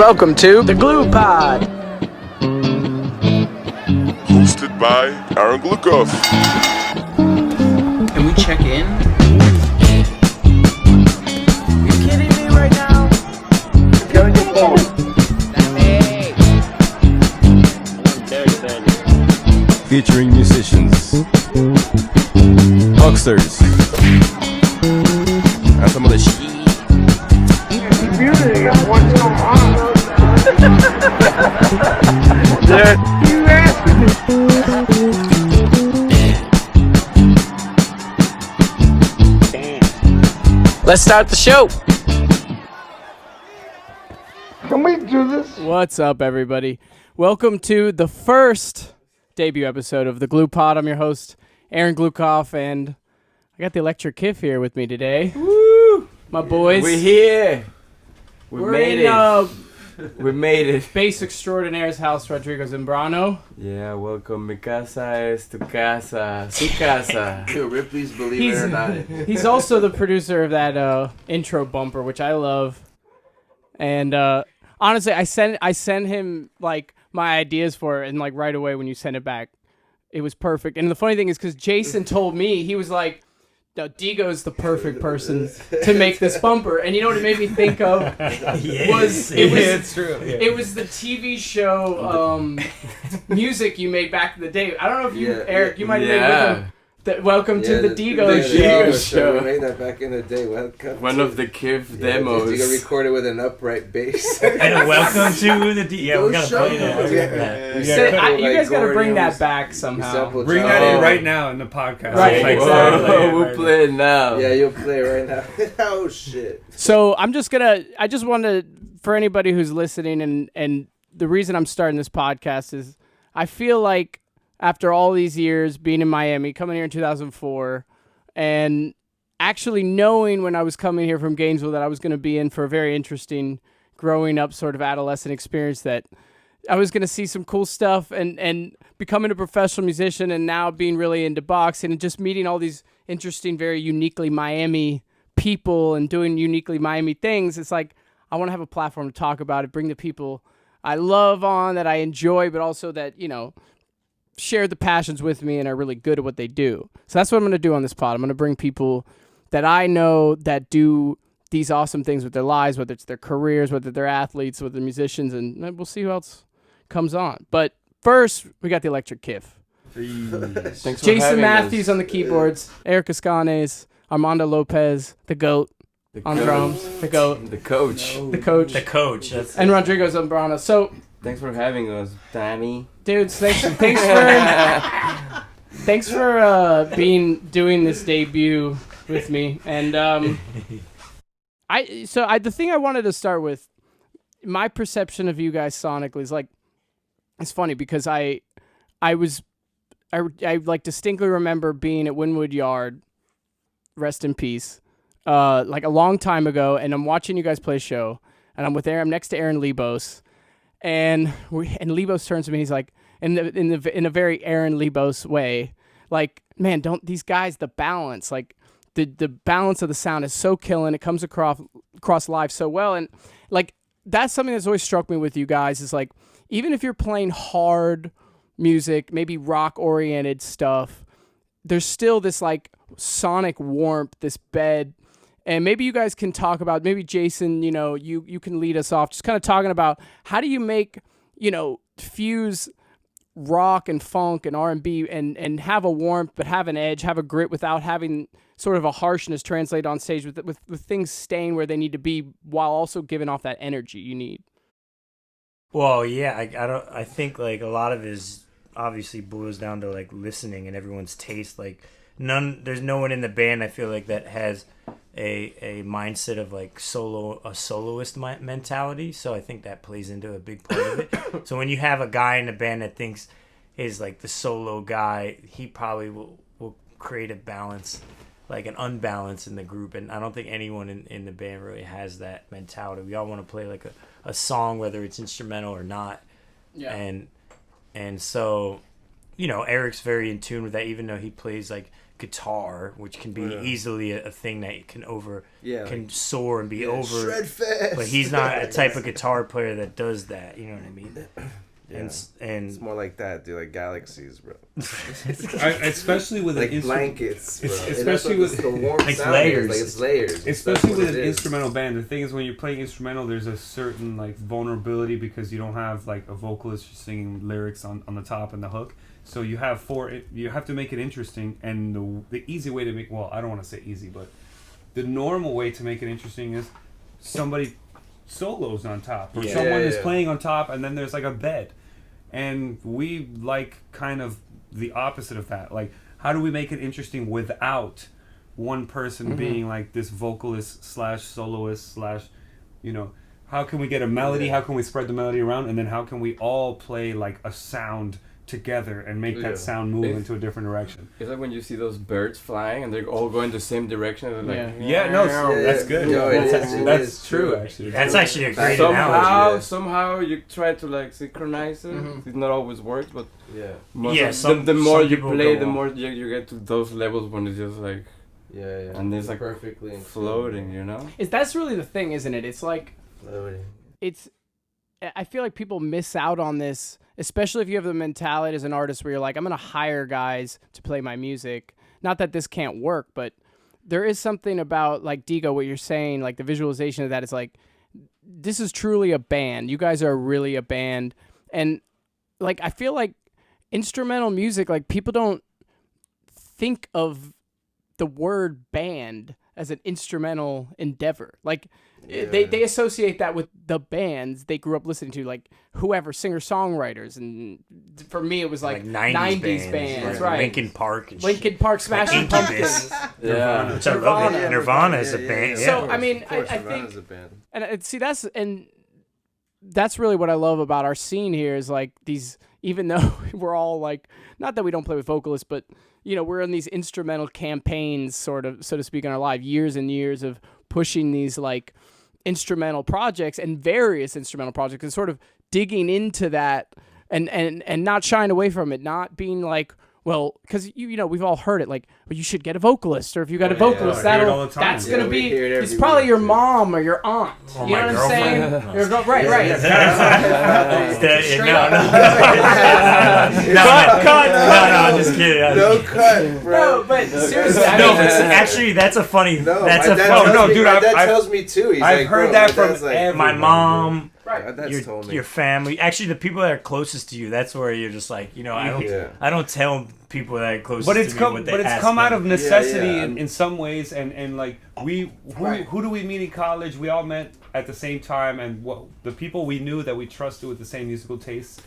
Welcome to the Glue Pod. Hosted by Aaron Glueckauf. Can we check in? You kidding me right now? Get on your phone. Featuring musicians, hucksters, and some of the shit. Community of what's going on. You asking me? Let's start the show. Can we do this? What's up, everybody? Welcome to the first debut episode of the Glue Pod. I'm your host, Aaron Glueckauf, and I got the Electric Kiff here with me today. Woo! My boys. We're here. We're made it. We made it. Bass extraordinaire's house, Rodrigo Zambrano. Yeah, welcome. Mi casa es tu casa. Su casa. Ripley's Believe It or Not. He's also the producer of that intro bumper, which I love. And honestly, I sent him like my ideas for it, and like right away when you sent it back, it was perfect. And the funny thing is, because Jason told me, he was like, no, Digo's the perfect person to make this bumper. And you know what it made me think of? It's true. Yeah. It was the TV show music you made back in the day. I don't know if you, Eric, you might have made with him. Welcome to the Digo show. We made that back in the day. One of the Kiff demos. Digo recorded with an upright bass. And welcome to the we gotta play that. You guys gotta bring that back somehow. Bring that in right now in the podcast. Right, exactly. We'll play it now. Yeah, you'll play it right now. Oh shit. So I just want to, for anybody who's listening, and the reason I'm starting this podcast is I feel like after all these years being in Miami, coming here in 2004, and actually knowing when I was coming here from Gainesville that I was going to be in for a very interesting growing up sort of adolescent experience, that I was going to see some cool stuff and becoming a professional musician, and now being really into boxing and just meeting all these interesting, very uniquely Miami people and doing uniquely Miami things. It's like, I want to have a platform to talk about it, bring the people I love on, that I enjoy, but also that, you know, share the passions with me and are really good at what they do. So that's what I'm going to do on this pod. I'm going to bring people that I know that do these awesome things with their lives, whether it's their careers, whether they're athletes, whether they're musicians, and we'll see who else comes on. But first, we got the Electric Kiff. Thanks for Jason having Matthews us. on the keyboards, Eric Escanes, Armando Lopez, the GOAT on drums, the GOAT, The coach. the coach, The coach. That's and Rodrigo Zambrano. So, Thanks for having us, Danny. dudes, thanks for doing this debut with me. And the thing I wanted to start with, my perception of you guys sonically is like, it's funny because I like distinctly remember being at Wynwood Yard, rest in peace, like a long time ago, and I'm watching you guys play a show, and I'm next to Aaron Lebos. And Lebos turns to me. He's like, in a very Aaron Lebos way, like, man, don't these guys, the balance, like the balance of the sound is so killing. It comes across live so well, and like that's something that's always struck me with you guys is like, even if you're playing hard music, maybe rock oriented stuff, there's still this like sonic warmth, this bed. And maybe you guys can talk about, maybe Jason, you know, you can lead us off, just kind of talking about how do you make, you know, fuse rock and funk and R&B and have a warmth, but have an edge, have a grit without having sort of a harshness translate on stage with things staying where they need to be while also giving off that energy you need. well, yeah. I think like a lot of it is obviously boils down to like listening and everyone's taste. Like there's no one in the band I feel like that has a mindset of like a soloist mentality, so I think that plays into a big part of it. So when you have a guy in the band that thinks is like the solo guy, he probably will create a balance, like an unbalance in the group, and I don't think anyone in the band really has that mentality. We all want to play like a song, whether it's instrumental or not. And so, you know, Eric's very in tune with that, even though he plays like guitar, which can be easily a thing that can Yeah, can like- soar and be over. Shred fest. But he's not a type of guitar player that does that. You know what I mean? Yeah. And It's more like that, dude. Like galaxies, bro. Especially with Like an blankets, bro. It's- And that's especially what with- the warm Like sound layers. is. Like it's layers. Especially That's with what an it is. instrumental band, the thing is when you're playing instrumental, there's a certain like vulnerability because you don't have like a vocalist singing lyrics on the top and the hook. So you have you have to make it interesting, and the easy way to make, well, I don't want to say easy, but the normal way to make it interesting is somebody solos on top, or someone is playing on top, and then there's like a bed. And we like kind of the opposite of that. Like, how do we make it interesting without one person being like this vocalist slash soloist slash, you know, how can we get a melody? How can we spread the melody around? And then how can we all play like a sound together and make that sound move into a different direction? It's like when you see those birds flying and they're all going the same direction. And like, That's good. No, That's true, actually. that's actually a great analogy. Somehow you try to like synchronize it. It not always works, but Yeah. the more some you people play, go the on. more you get to those levels when it's just like Yeah. and it's like perfectly floating, you know. That's really the thing, isn't it? It's like floating. I feel like people miss out on this, especially if you have the mentality as an artist where you're like, I'm going to hire guys to play my music. Not that this can't work, but there is something about, like, Digo, what you're saying, like the visualization of that is like, this is truly a band. You guys are really a band. And, like, I feel like instrumental music, like, people don't think of the word band as an instrumental endeavor. Like, they associate that with the bands they grew up listening to, like whoever, singer-songwriters. And for me, it was like 90s bands, right? Linkin Park. And Linkin Park, Smashing Incubus. Pumpkins. Yeah. Which I love it. Nirvana is a band. Yeah. So, I mean, I Nirvana's think... a band. And see, that's really what I love about our scene here is like these, even though we're all like, not that we don't play with vocalists, but you know, we're in these instrumental campaigns, sort of, so to speak, in our life, years and years of pushing these like instrumental projects and various instrumental projects and sort of digging into that and not shying away from it, not being like, well, because you know, we've all heard it, like, well, you should get a vocalist, or if you got a vocalist, I hear it all the time. that's gonna we be, hear it it's every probably week, your too. mon or your aunt. Or You know my what I'm saying? girlfriend. Your right. No, just kidding. No cut, bro. No, but seriously, I No, mean, but actually, that's a funny. No, that's my a dad funny. tells no, me, dude, my dad I've- tells me too. He's I've like, heard bro, that my from dad's like, everyone. My mom, My dad's told me. your family, actually the people that are closest to you. That's where you're just like, you know, I don't tell people that are closest But it's to me come, what they but it's ask come out them. of necessity Yeah. in some ways, and like who do we meet in college? We all met at the same time, and what the people we knew that we trusted with the same musical tastes,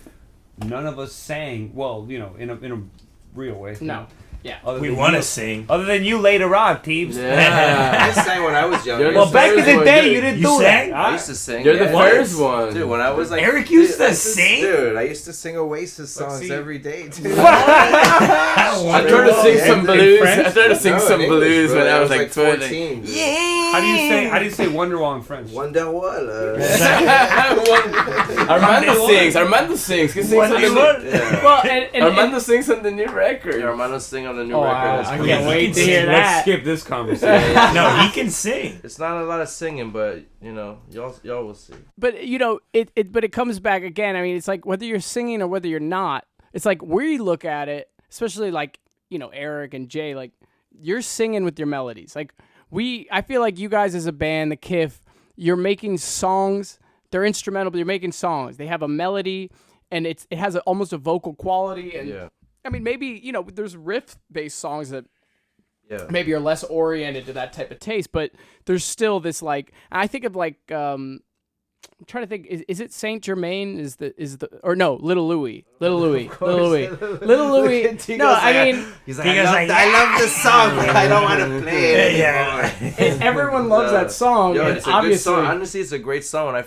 none of us sang well, you know, in a real way. no. Yeah. Other We than want to you- sing. Other than you later on, Teebs. I sang when I was younger. Well, back in the day, you didn't You do sang? that. I used to sing. You're the yeah. first one. Dude, when I was like... Eric used Dude, to sing? Dude, I used to sing Oasis songs see. every day, dude. I tried to sing Yeah, some in blues. French? I tried to sing No, some in English, blues bro. when I was like 20. 14. dude. How do you say Wonderwall in French? Wonderwall. Armando sings. He sings on the new, Well, and Armando sings on the new record. Yeah, Armando sing on the new Oh, record. I It's can't cool. wait to sing. hear Let's that. skip this conversation. No, he can sing. It's not a lot of singing, but you know, y'all will see. But you know, it comes back again. I mean, it's like whether you're singing or whether you're not. It's like we look at it, especially like, you know, Eric and Jay, like you're singing with your melodies. Like I feel like you guys as a band, the Kiff, you're making songs. They're instrumental, but you're making songs. They have a melody, and it has almost a vocal quality. And Yeah. I mean, maybe, you know, there's riff-based songs that Yeah. maybe are less oriented to that type of taste, but there's still this like, I think of like, I'm trying to think, is it Saint Germain is the or no, Little Louis. No, I mean, He's He goes like, I love this song, but I don't want to play it Yeah. anymore. everyone loves that song, Yo, and it's a obviously, good song. Honestly, it's a great song. When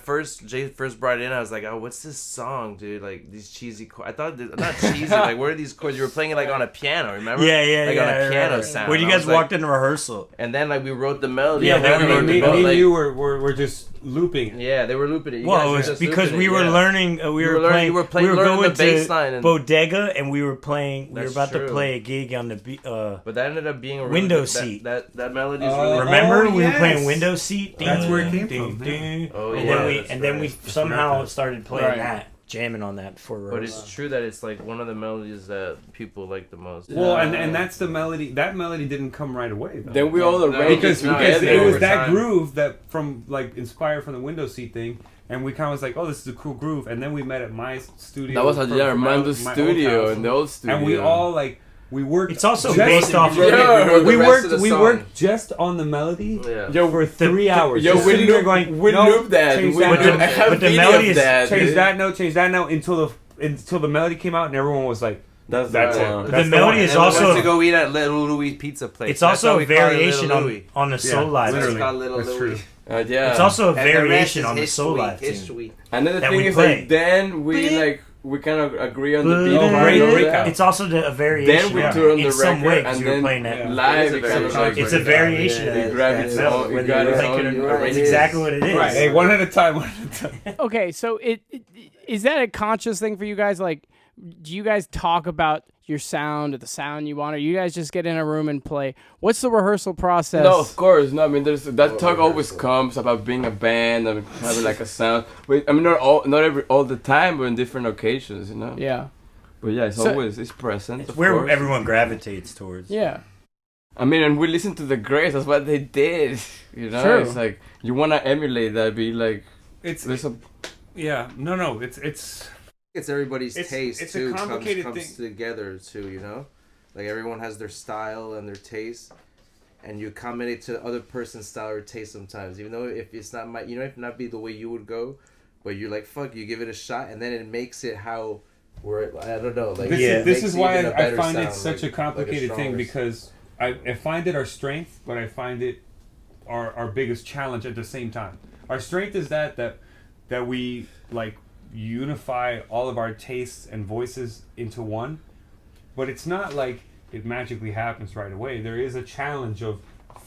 Jay first brought it in, I was like, oh, what's this song, dude? Like, these cheesy chords. I thought, not cheesy, like, where are these chords? You were playing it, like, on a piano, remember? Yeah, Like, yeah. on a I piano remember. sound. When you I guys was walked like, in rehearsal. and then, like, we wrote the melody. Yeah, and then then we wrote wrote the Me melody. and Like, you were just looping it. yeah, they were looping it. You Well, guys it were was just because looping we it, were yeah. learning. We You were were playing. learning We were the going bass to line and- Bodega, and we were playing. We were That's about to true. play a gig on the But that ended up being a really Window good, seat. That melody is Oh, really. Remember, we were yes. playing Window Seat. That's where it came Ding, from, ding. Oh, and yeah, then we that's and then we right. somehow started playing Right. that, jamming on that before. But it's true that it's like one of the melodies that people like the most. Well, and that's the melody. That melody didn't come right away though. Then we all No, arranged because it because together. it was over that time. groove that from like inspired from the window seat thing, and we kind of was like, oh, this is a cool groove, and then we met at my studio. That was at from Armando's my old studio house. in the old studio. and we all like we worked. It's also just- based off. wrote it- Yeah, wrote the we rest worked. of the We song. worked just on the melody. Yeah. Yo, for 3 hours. Yo, Just we sitting there loop, going. we no, loop that. change We that. loop- But the- I have but the video melody of is- that. Change dude. that note until the melody came out, and everyone was like, That's That's the it. one. The That's melody one. is And then we also- went to go eat at Little Louis Pizza Place. It's That's also why a we call it variation Little on Louis. on the Soul Live. That's literally. called Little That's Louis. true. Yeah. It's also a And the rest variation is on the Soul history, Live team. history. And then the that thing we is, play. like, then we kind of agree on the Oh, beat. and great all breakout. that. It's also a variation. Then we Yeah. tour on in the some record, way because and we were then playing that. live. It is a It kind of very like It's a variation Yeah, of it grabs that its melody, own- it whether got you its like it or own not. arrangement. It's exactly what it is. Right. Hey, one at a time. One at a time. Okay, so is that a conscious thing for you guys? Like, do you guys talk about your sound or the sound you want, or you guys just get in a room and play? What's the rehearsal process? No, of course. No, I mean, there's that talk always comes about being a band and having like a sound. But I mean, not all the time, but in different occasions, you know. Yeah. But yeah, it's So- always present. It's of where course. everyone gravitates towards. Yeah. I mean, and we listen to the greats. That's what they did. You know, True. it's like you wanna emulate that. Be like, It's there's a yeah. No. It's It's everybody's taste it's a too. complicated comes thing. together too. You know, like everyone has their style and their taste, and you accommodate to the other person's style or taste sometimes. Even though if it's not if not be the way you would go, but you're like fuck, you give it a shot, and then it makes it how. I don't know. Like this is why even a I better find it sound, such like- a complicated like thing stronger because I find it our strength, but I find it our biggest challenge at the same time. Our strength is that we like unify all of our tastes and voices into one, but it's not like it magically happens right away. There is a challenge of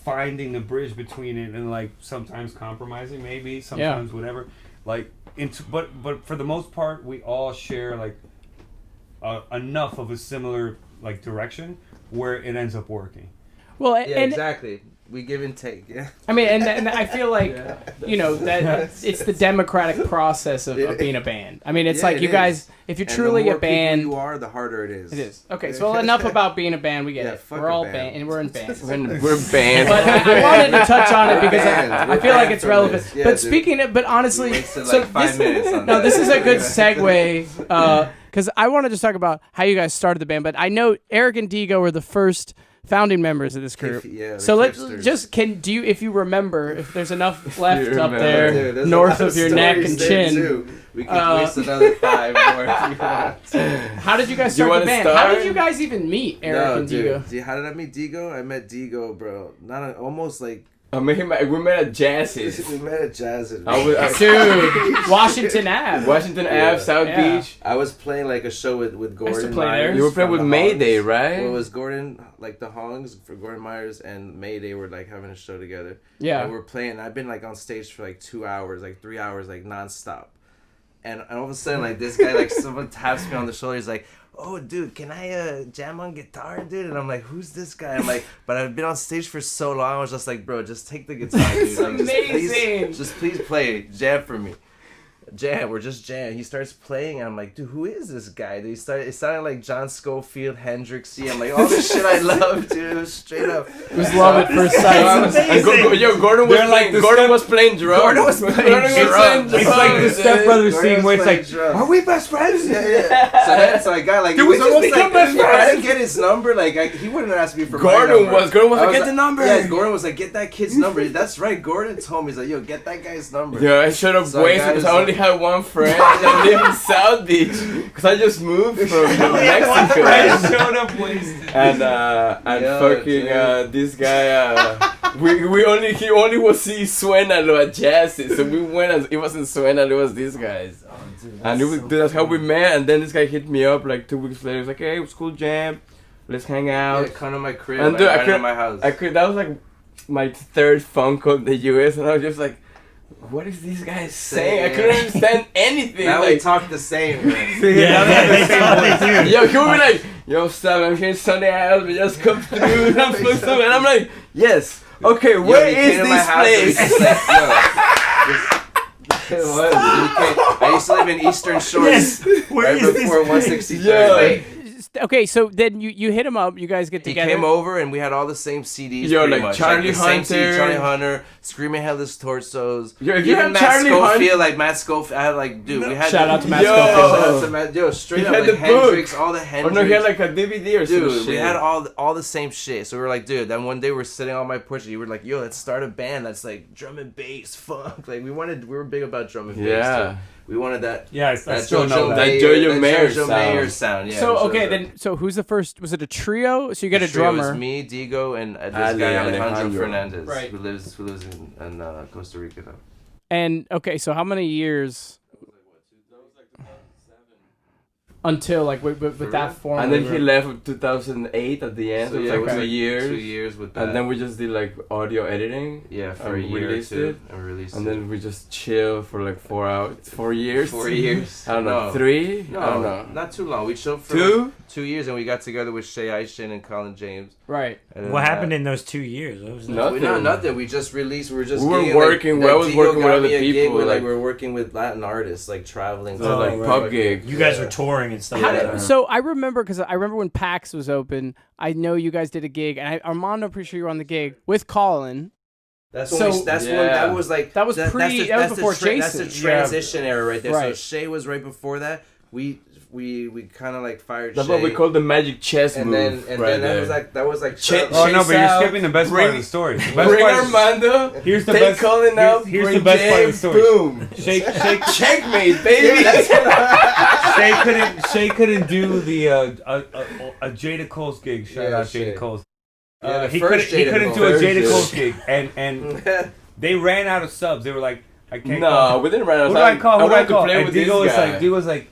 finding the bridge between it and like sometimes compromising, maybe sometimes whatever. Like but for the most part, we all share like enough of a similar like direction where it ends up working. Well, Yeah, and exactly. We give and take. Yeah. I mean, and I feel like, you know, that it's the democratic process of being a band. I mean, it's Yeah, like it you is. guys, if you're And truly the more a band, people you are, the harder it is. it is. Okay, so enough about being a band. We get Yeah, it. fuck We're a all band. and we're in bands. we're banned. But I wanted to touch on it because Banned. I We're feel like banned it's from relevant. this. Yeah, But dude. speaking of, but honestly, wasted so like 5 minutes on no, that. this is a good segue because I want to just talk about how you guys started the band. But I know Eric and Digo were the first founding members of this group. Yeah, the so let's Kiffsters. just if you remember, if there's enough left up remember. there Dude, there's a north lot of your neck stories and there, chin. too. We could waste another 5 more if you want. How did you guys You start the wanna band? How start? did you guys even meet Eric No, and dude. Digo? See, how did I meet Digo? I met Digo, bro. Almost like I mean, we met at Jazz's. we met at Jazz. Dude, Washington Ave. Washington Yeah. Ave, South Yeah. Beach. I was playing like a show with Gordon used to play there. Myers. You were playing from with the Mayday, Hongs. right? Well, it was Gordon, like the Hongs for Gordon Myers and Mayday were like having a show together. Yeah. And we're playing. I've been like on stage for like 2 hours, like 3 hours, like nonstop. And all of a sudden, like this guy, like someone taps me on the shoulder. He's like, "Oh, dude, can I jam on guitar, dude?" And I'm like, "Who's this guy?" I'm like, but I've been on stage for so long. I was just like, "Bro, just take the guitar, dude. Like, amazing. just please play, jam for me." Jam, we're just jam. He starts playing, and I'm like, dude, who is this guy? Dude, it sounded like John Scofield, Hendrixy. I'm like, all this shit I love, dude. It was straight up. It was love at first sight. And Gordon was They're like playing. the Gordon was playing drums. Gordon was playing drums. It's like the Step Brothers Gordon scene where was it's like, playing drums. are we best friends? Yeah. So I got like, Dude, it was we just almost become like best if I friends. didn't get his number, like he wouldn't ask me for Gordon my number. was like, I get the number. Yeah, Gordon was like, get that kid's number. That's right. Gordon told me, he's like, yo, get that guy's number. Yeah, I showed up So wasted guys, because I only had one friend and I live in South Beach because I just moved from Mexico. I showed up wasted. And Yo, fucking dude. this guy he only was see Suénalo at Jazz's, so we went as it wasn't Suénalo, it was these guys. And that's how we met. And then this guy hit me up like 2 weeks later. He was like, "Hey, it was cool jam, let's hang out." Yeah, come to my crib, And like, dude, right in my house. that was like my third phone call in the US, and I was just like, what is this guy saying? I couldn't understand anything. Now we like, talk the same. Man. they totally do. yo, he would be like, yo, stop, I'm here Sunday, I help me just come through. And I'm supposed to, and I'm like, yes. Okay, where is this place? I used to live in Eastern Shores. Yes. Where Right is this before place? 163rd. Yeah. Like, Okay, so then you hit him up. You guys get he together. came over and we had all the same CDs. Yo, pretty like much. Charlie the same CD, Hunter. Charlie Hunter, Screaming Headless Torsos. Yo, if you Even had Matt Charlie Schofield, Hunt- like Matt Schofield. I had like, dude, we had Shout out to Matt Yo. Schofield. Shout out to Matt. Yo, straight He up had like the book. Hendrix, all the Oh Hendrix. no, he had like a DVD or some Dude, shit. we had all the same shit. So we were like, dude. Then one day we're sitting on my porch, and you were like, yo, let's start a band that's like drum and bass, funk. Like we were big about drum and bass. Yeah. Too. We wanted that. Yeah, I That still know that. That Jojo Mayer Jojo sound. Mayer sound. Yeah. So it was okay, a- then so who's the first? Was it a trio? So you get a trio drummer. is me, Digo, and this Ale, guy Alejandro Alejandro. Fernandez, Right. who lives in Costa Rica now. And okay, so how many years until like with that form? And then he left in 2008 at the end, So so yeah, like it was 2 like years. 2 years with that. And then we just did like audio editing. yeah, for a and year or released two, it. and released And it. then we just chill for like 4 hours, 4 years. 4 years. I don't know, No. 3? No, I don't know. not too long. We chilled for 2? like 2 years, and we got together with Shay Aishin and Colin James. right. And then What happened in those 2 years? What was that? Nothing. Nothing. We just released. We were just. We were gigging, working- Like, I was Digo working with got other me a gig people, where, like- we were working with Latin artists, like traveling. So to, like right. pub gig. You guys were touring and stuff. How like did, that. so I remember because I remember when PAX was open. I know you guys did a gig, and Armando, pretty sure you were on the gig with Colin. That's when So- that's when Yeah. that was like That was that's pre- the- that was that's the before That's the Jason. transition era right there. Right. So Shay was right before that. We kind of like fired That's Shay. what we call the magic chess and move. then right that there. was like Che- Oh no, but you're Chase skipping the best part of the story. The best Bring part is- Armando. Here's the Take best. Colin out. Here's bring the best part of the James, story. Boom. Shake. Checkmate, baby. Shay couldn't do the a Jada Cole's gig. Shout Yeah, out Shay. Jada Cole's. Yeah, the He first couldn't Jada do a Cole. Jada First Cole's gig, and they ran out of subs. They were like, I can't. No, go. we didn't run out of Who do I time. call? Who do I wanted to call? play And with this Digo was guy. like,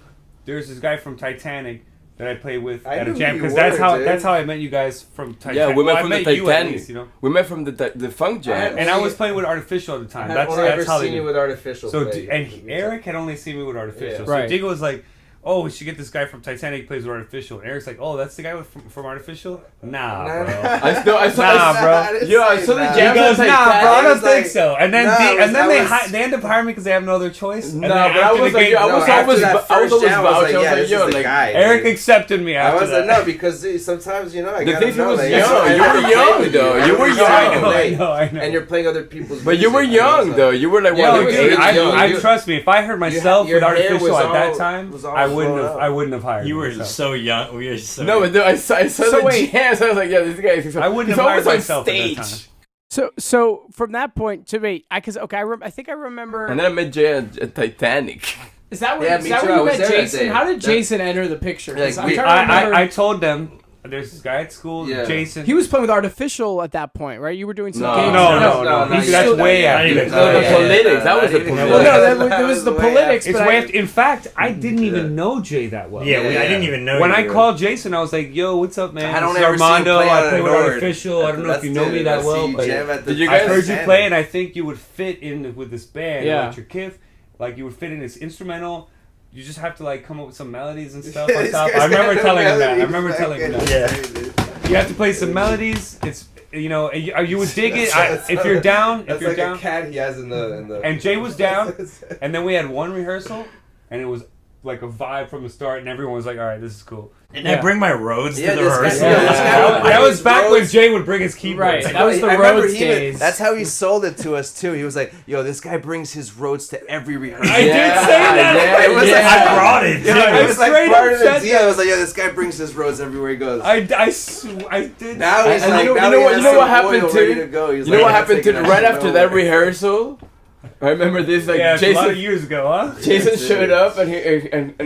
there's this guy from Titanic that I play with I at a knew jam you because were, dude. that's how I met you guys from Titanic. Yeah, we met Well, from I the met you at Titanic. least, you know. We met from the funk jam. And I was playing with Artificial at the time. I That's had ever how they seen you knew. with Artificial. So play. and Eric had only seen me with Artificial. Yeah. So Right. Digo was like, "Oh, we should get this guy from Titanic who plays with Artificial." And Eric's like, "Oh, that's the guy from Artificial." Nah, bro. I saw, Nah, bro. I didn't Yo, I say saw the that. jam. He goes, at "Nah, Titanic." bro, I It don't was think like- so." And then No, it was- they end up hiring me because they have no other choice. And Nah, then but I after was the like, gig- yo, I was after always, that I was first always jam, I was vouching. like, I was yeah, like, this yo, is the like, guy. Eric accepted me I after was that. like, no, because sometimes I the gotta thing know, was like, young. I You gotta were play young with though. you. You were I know, young. I know. And you're playing other people's. But you were music, young so- though. You were like Yeah, one Yo, of you the dude, were kids. young. I trust me. If I heard myself your with hair Artificial was at that all- time, was all I wouldn't blown have. up. I wouldn't have hired. You were myself. so young. We were so. No, but dude, I saw So the wait. jam. So I was like, yeah, this guy is. I wouldn't he's have hired always on myself at that stage. time. So from that point to me, I think I remember. And then I met Jay at Titanic. Is that where, Yeah, is me that too. where I you was met there that Jason? day. How did That- Jason enter the picture? 'Cause Like, I'm we- trying to remember. I told them there's this guy at school, Yeah. Jason. He was playing with Artificial at that point, right? You were doing some No. gigs. no. no, He's- you that's still- way yeah, after. not even- No, the politics. That was the even- politics. Well, no, That that was the way politics. after. It's but way I- after. In fact, I didn't even know Jay that well. Yeah, Yeah, I didn't yeah. even know. When you I were- called Jason, I was like, "Yo, what's up, man? I don't This is ever see him Armando. play I on play with Nord. Artificial. I don't know if you know me that well, but Did you I guys- heard you play, and I think you would fit in with this band, Yeah. Electric Kiff. Like you would fit in this instrumental. You just have to like come up with some melodies and stuff on This top. guy's I remember got telling him that. I melodies, remember telling him fucking- that. You have to play some melodies. It's and you would dig it. If you're down, That's if you're like down. a cat he has in the. And Jay was down, and then we had one rehearsal, and it was like a vibe from the start, and everyone was like, "All right, this is cool." And I bring my Rhodes Yeah, to the this guy- rehearsal. yeah, this guy would bring That was his back when Rhodes. Jay would bring his keyboard. Right. That was the I remember Rhodes he even- days. That's how he sold it to us too. He was like, "Yo, this guy brings his Rhodes to every rehearsal." I did say that. Yeah, It was like- I brought it. Yeah, I it was like straight part up of the said deal. I was like, "Yo, this guy brings his Rhodes everywhere he goes." I did. Now he's And like, you know- now you know he what- has you know some what happened oil to- ready to go. He's You know like, what "I'm happened to taking right shit after that over." rehearsal? I remember this like Yeah, it's a lot of Jason. years ago, huh? Jason showed up and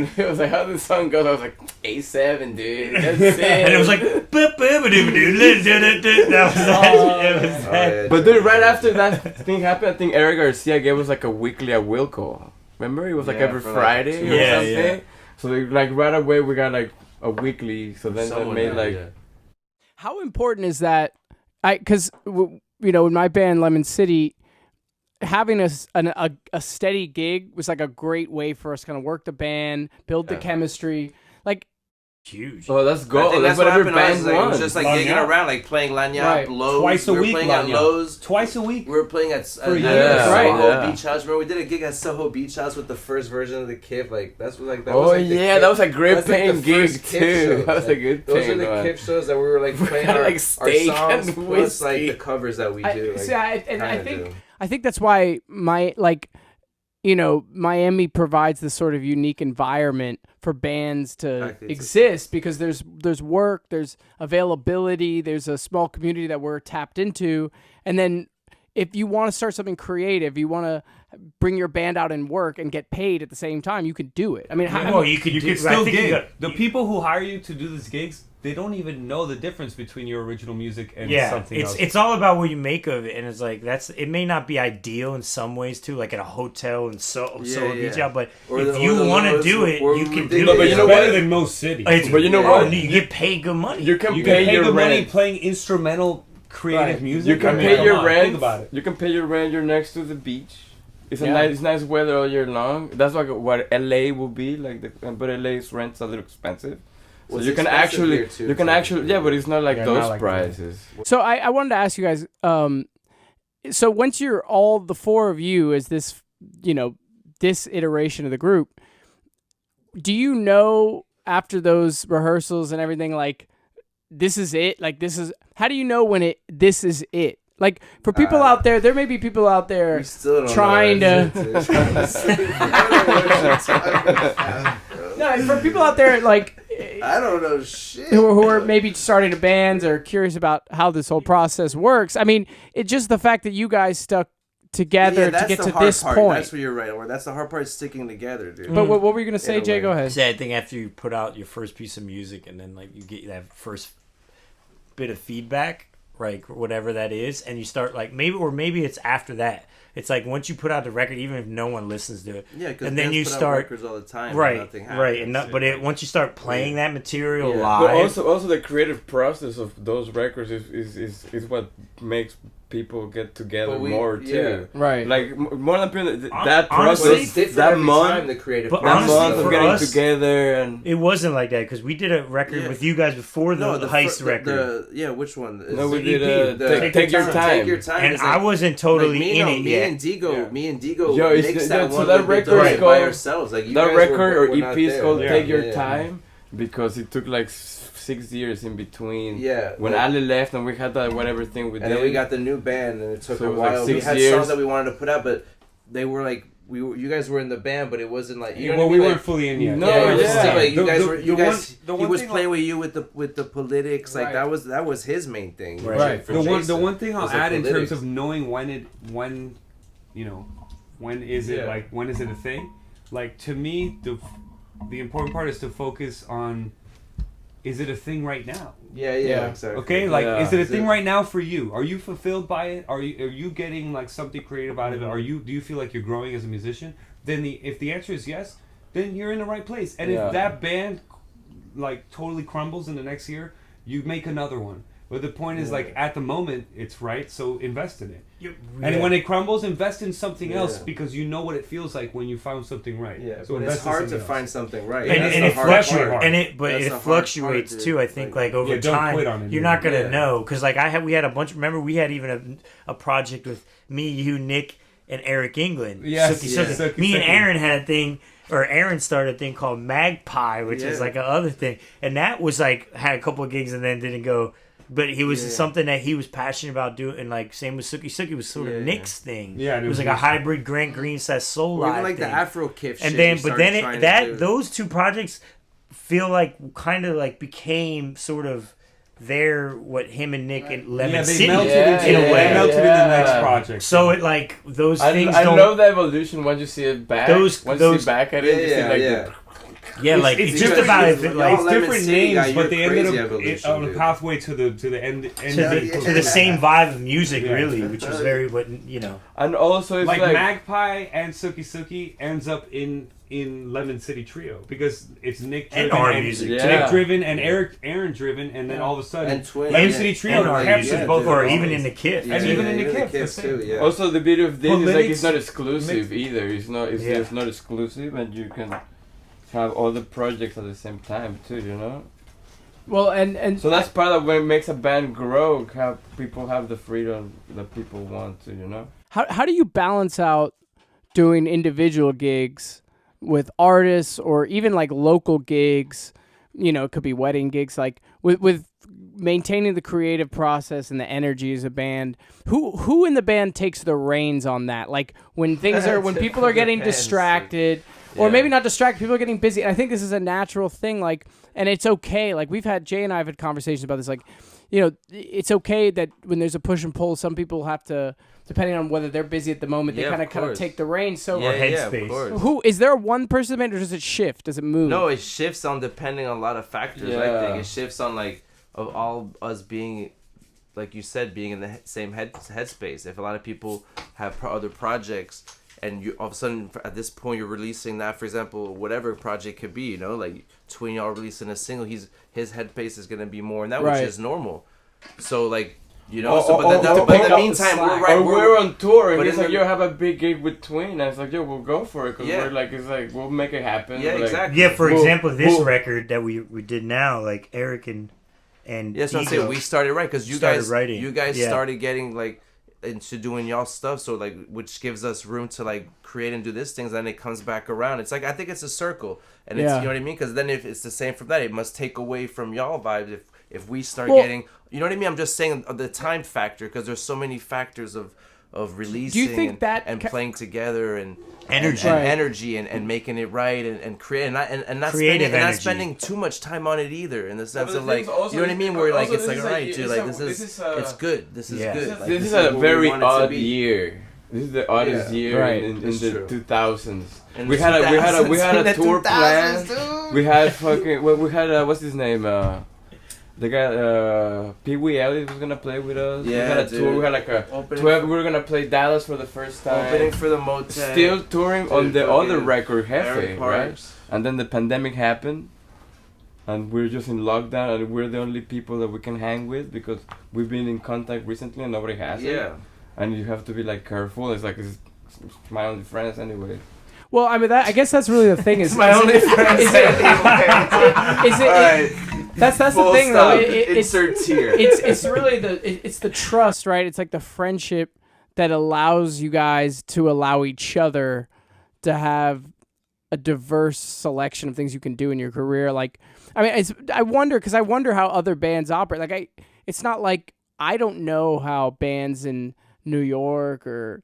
he was like, "How the song goes?" I was like, "A7, dude. That's it." And it was like, boop, boop, boop, doop, doop, doop, doop. That was that. It was Oh, that. yeah, But dude, right after that thing happened, I think Eric Garcia gave us like a weekly at Wilco. Remember, it was like Yeah, every for, like, Friday 2 or Yeah, something. yeah. So like right away we got like a weekly. So then that Someone made did, like yeah. How important is that? Because in my band Lemon City, having a steady gig was like a great way for us to kind of work the band, build the chemistry. Like, Huge. Oh, that's I gold. think That's what what every happened was, band like, it was wants. just like Lagniappe. gigging around, like playing Lagniappe, Right. Lowe's. Twice a we were week, playing at Lagniappe. Lowe's. Twice a week. We were playing at For Soho years. Right. Beach House. Remember, we did a gig at Soho Beach House with the first version of the Kif. Like that was Oh like the yeah, Kif- that was a great that's like paying the gig first Kif too. shows. That was a Like, good those are paying the one. Kif shows that we were like playing had, our, like, our steak songs and plus like whiskey. the covers that we do. Like, I think that's why Miami provides this sort of unique environment for bands to Exactly. exist because there's work, there's availability, there's a small community that we're tapped into, and then if you want to start something creative, you want to bring your band out and work and get paid at the same time, you can do it. I mean, You could still gig. The people who hire you to do these gigs, they don't even know the difference between your original music and something else. It's all about what you make of it, and it's like it may not be ideal in some ways too, like at a hotel and Beach out, but if you want to do it, you can do No, but it. you know better what? than most cities. But you know what? You get paid good money. You can You pay can pay your good money rent. playing instrumental creative Right. music. You can I mean, pay come your on, rent. Think about it. You can pay your rent. You're next to the beach. It's Yeah. nice weather all year long. That's like what LA will be like. But LA's rent's a little expensive. So Well, you it's can expensive actually, here, too, you can so- actually, yeah, but it's not like Yeah, those not like that. prices. So I wanted to ask you guys. So once you're all the four of you as this, this iteration of the group, do you know after those rehearsals and everything, like, this is it? Like, how do you know when this is it? Like, for people out there may be people out there we still don't trying know to. No, for people out there, like, I don't know shit. who are maybe starting a band or curious about how this whole process works. I mean, it's just the fact that you guys stuck together to that's get the to hard this part. point. That's where you're right. Or that's the hard part, sticking together, dude. But what were you gonna say, In a Jay? way. Go ahead. I think after you put out your first piece of music and then like you get that first bit of feedback, like whatever that is, and you start like maybe it's after that. It's like once you put out the record, even if no one listens to it, Yeah, because and then you put out start records all the time. And right, nothing right, happens. and once you start playing that material Yeah. live, But also the creative process of those records is what makes people get together But more too. Right. Like more than that Honestly, But process, it's different that every month, time, the creative But that honestly, month for of getting us, together and it wasn't like that because we did a record Yeah. with you guys before the heist fir- record. which one? no, we the did EP, take your time. Take your time. And It's I like- wasn't totally like, in it me yet. and Digo, Yeah. me and Digo Yo, it's- mixed yeah, that so one that with record Digo is by called- ourselves. Like you That guys record were or not EP is there. called Yeah, Take Your yeah, yeah. Time because it took like 6 years in between. Yeah, When like- Ali left and we had that whatever thing we And did. then we got the new band, and it took So a it was like while. We 6 had years. songs that we wanted to put out, but they were like you guys were in the band, but it wasn't like you know Well, what I we mean? weren't Like, fully in yet. No, yeah, it was yeah. still, like, you The- guys the- were the you one- guys the he one was thing playing with you with the politics, like Right. that was his main thing. Right. for The Jason, one thing I'll was the add in terms politics. of knowing when is it Yeah. like when is it a thing? Like to me, the important part is to focus on, is it a thing right now? Yeah, exactly. Okay, like Yeah. is it a thing right now for you? Are you fulfilled by it? Are you getting like something creative out of it? Do you feel like you're growing as a musician? Then if the answer is yes, then you're in the right place. And Yeah. if that band like totally crumbles in the next year, you make another one. But the point is like at the moment it's right, so invest in it. And when it crumbles, invest in something else Yeah. because you know what it feels like when you found something right. Yeah, so but invest it's in hard to something else. find something right. And, That's and the it hard fluctuates, part. and That's it the hard fluctuates part, too. I dude. think like over Yeah, don't time, quit on it, you're man. not gonna Yeah. know because like we had a bunch. Remember, we had even a project with me, you, Nick, and Eric England. Yes, Suki yeah. Suki. Suki Me and Suki. Aaron had a thing, or Aaron started a thing called Magpie, which is Yeah. like a other thing, and that was like had a couple of gigs and then didn't go. But it was Yeah. something that he was passionate about doing, and like same with Suki. Suki was sort of Yeah. Nick's thing. Yeah, and it was like a hybrid Grant Green says soul Or live even like thing. the Afro Kif shit. And then, you but started then trying to do. those two projects feel like kind of like became sort of what him and Nick and Lemon Yeah, they City melted Yeah, into in a they way. melted in the next Yeah. project. So it like those I things love don't. the evolution once you see it back. Those- once you those- see back at it, you see Yeah, like yeah. Yeah, like it's it's just different- about it's it. like- Like it's Lemon different City guy, names, you're but they ended crazy up evolution, on the dude. pathway to the end. to end the same vibe of music, Yeah. really, which was very what you know. and also it's like like Magpie and Suki ends up in in Lemon City Trio because it's Nick And driven our music, it's too. Nick driven and Aaron driven, and then all of a sudden And Twin. Lemon Yeah. City And Trio our captures music, both or our even voices. in the Kith. And even in the Kids Kids, too. Yeah. Also, the beauty of this is like Politics- it's not exclusive either. It's not. It's not exclusive, and you can have all the projects at the same time too. You know. Well, and So that's part of what makes a band grow. How people have the freedom that people want to. You know. how do you balance out doing individual gigs with artists or even like local gigs? You know, it could be wedding gigs, like with maintaining the creative process and the energy as a band. Who in the band takes the reins on that? Like when things are when people are getting Depends. distracted, or Yeah. maybe not distracted, people are getting busy. And I think this is a natural thing. Like, and it's okay. Like Jay and I have had conversations about this. Like, you know, it's okay that when there's a push and pull, some people have to, depending on whether they're busy at the moment, they Yeah, kind of of course. take the reins. So Yeah, yeah, headspace. of course. who is there one person in the band, or does it shift? Does it move? No, it shifts on depending on a lot of factors. I Yeah. think it shifts on like of all us being, like you said, being in the same headspace. If a lot of people have other projects, and you all of a sudden at this point you're releasing that, for example, whatever project could be, you know, like Twin, y'all releasing a single, his headspace is gonna be more in that, Right. which is normal. So like. You know, but in the meantime, we're on tour, and but it's in like, the- yo, have a big gig with Twin. And it's like, yo, we'll go for it, because Yeah. we're like, it's like, we'll make it happen. Yeah, Like, exactly. Yeah, for Well- example, this well- record that we did now, like Eric and Yeah, that's what I'm saying. Ego We started right because you started guys, writing. you guys Yeah. started getting like into doing y'all stuff, so like which gives us room to like create and do these things. Then it comes back around. It's like I think it's a circle, and it's Yeah. you know what I mean. Because then if it's the same from that, it must take away from y'all vibes if we start Well- getting, you know what I mean. I'm just saying the time factor because there's so many factors of releasing think and, that and ca- playing together and Energy. and Right. energy and making it right and create and not Creative spending, and not energy. spending too much time on it either, in the sense the of thing like is also you know what I this- mean, where like also it's this like is alright a- dude, it's like a- this this is is a- it's good, this is Yeah. good. This, Like, this is what a we very want it to odd be. year. This is the oddest Yeah. year Right. in It's the true. 2000s. In We the had a 2000s, tour in the plan. 2000s, dude. We had fucking we had what's his name? The guy Pee Wee Elliott was gonna play with us. We Yeah, had a tour. dude. We had like a Opening 12. We were gonna play Dallas for the first time. Opening for the Motet. Still touring on Dude, the other fucking record, Jefe, Aaron right? Parks. And then the pandemic happened, and we're just in lockdown, and we're the only people that we can hang with because we've been in contact recently and nobody has it. Yeah. And you have to be like careful. It's like it's my only friends anyway. Well, I mean, I guess that's really the thing. Is My only friend. Is it? That's the Full thing, stop. though. It's Insert tear. it's really it's the trust, right? It's like the friendship that allows you guys to allow each other to have a diverse selection of things you can do in your career. Like, I mean, I wonder how other bands operate. Like, it's not like I don't know how bands in New York or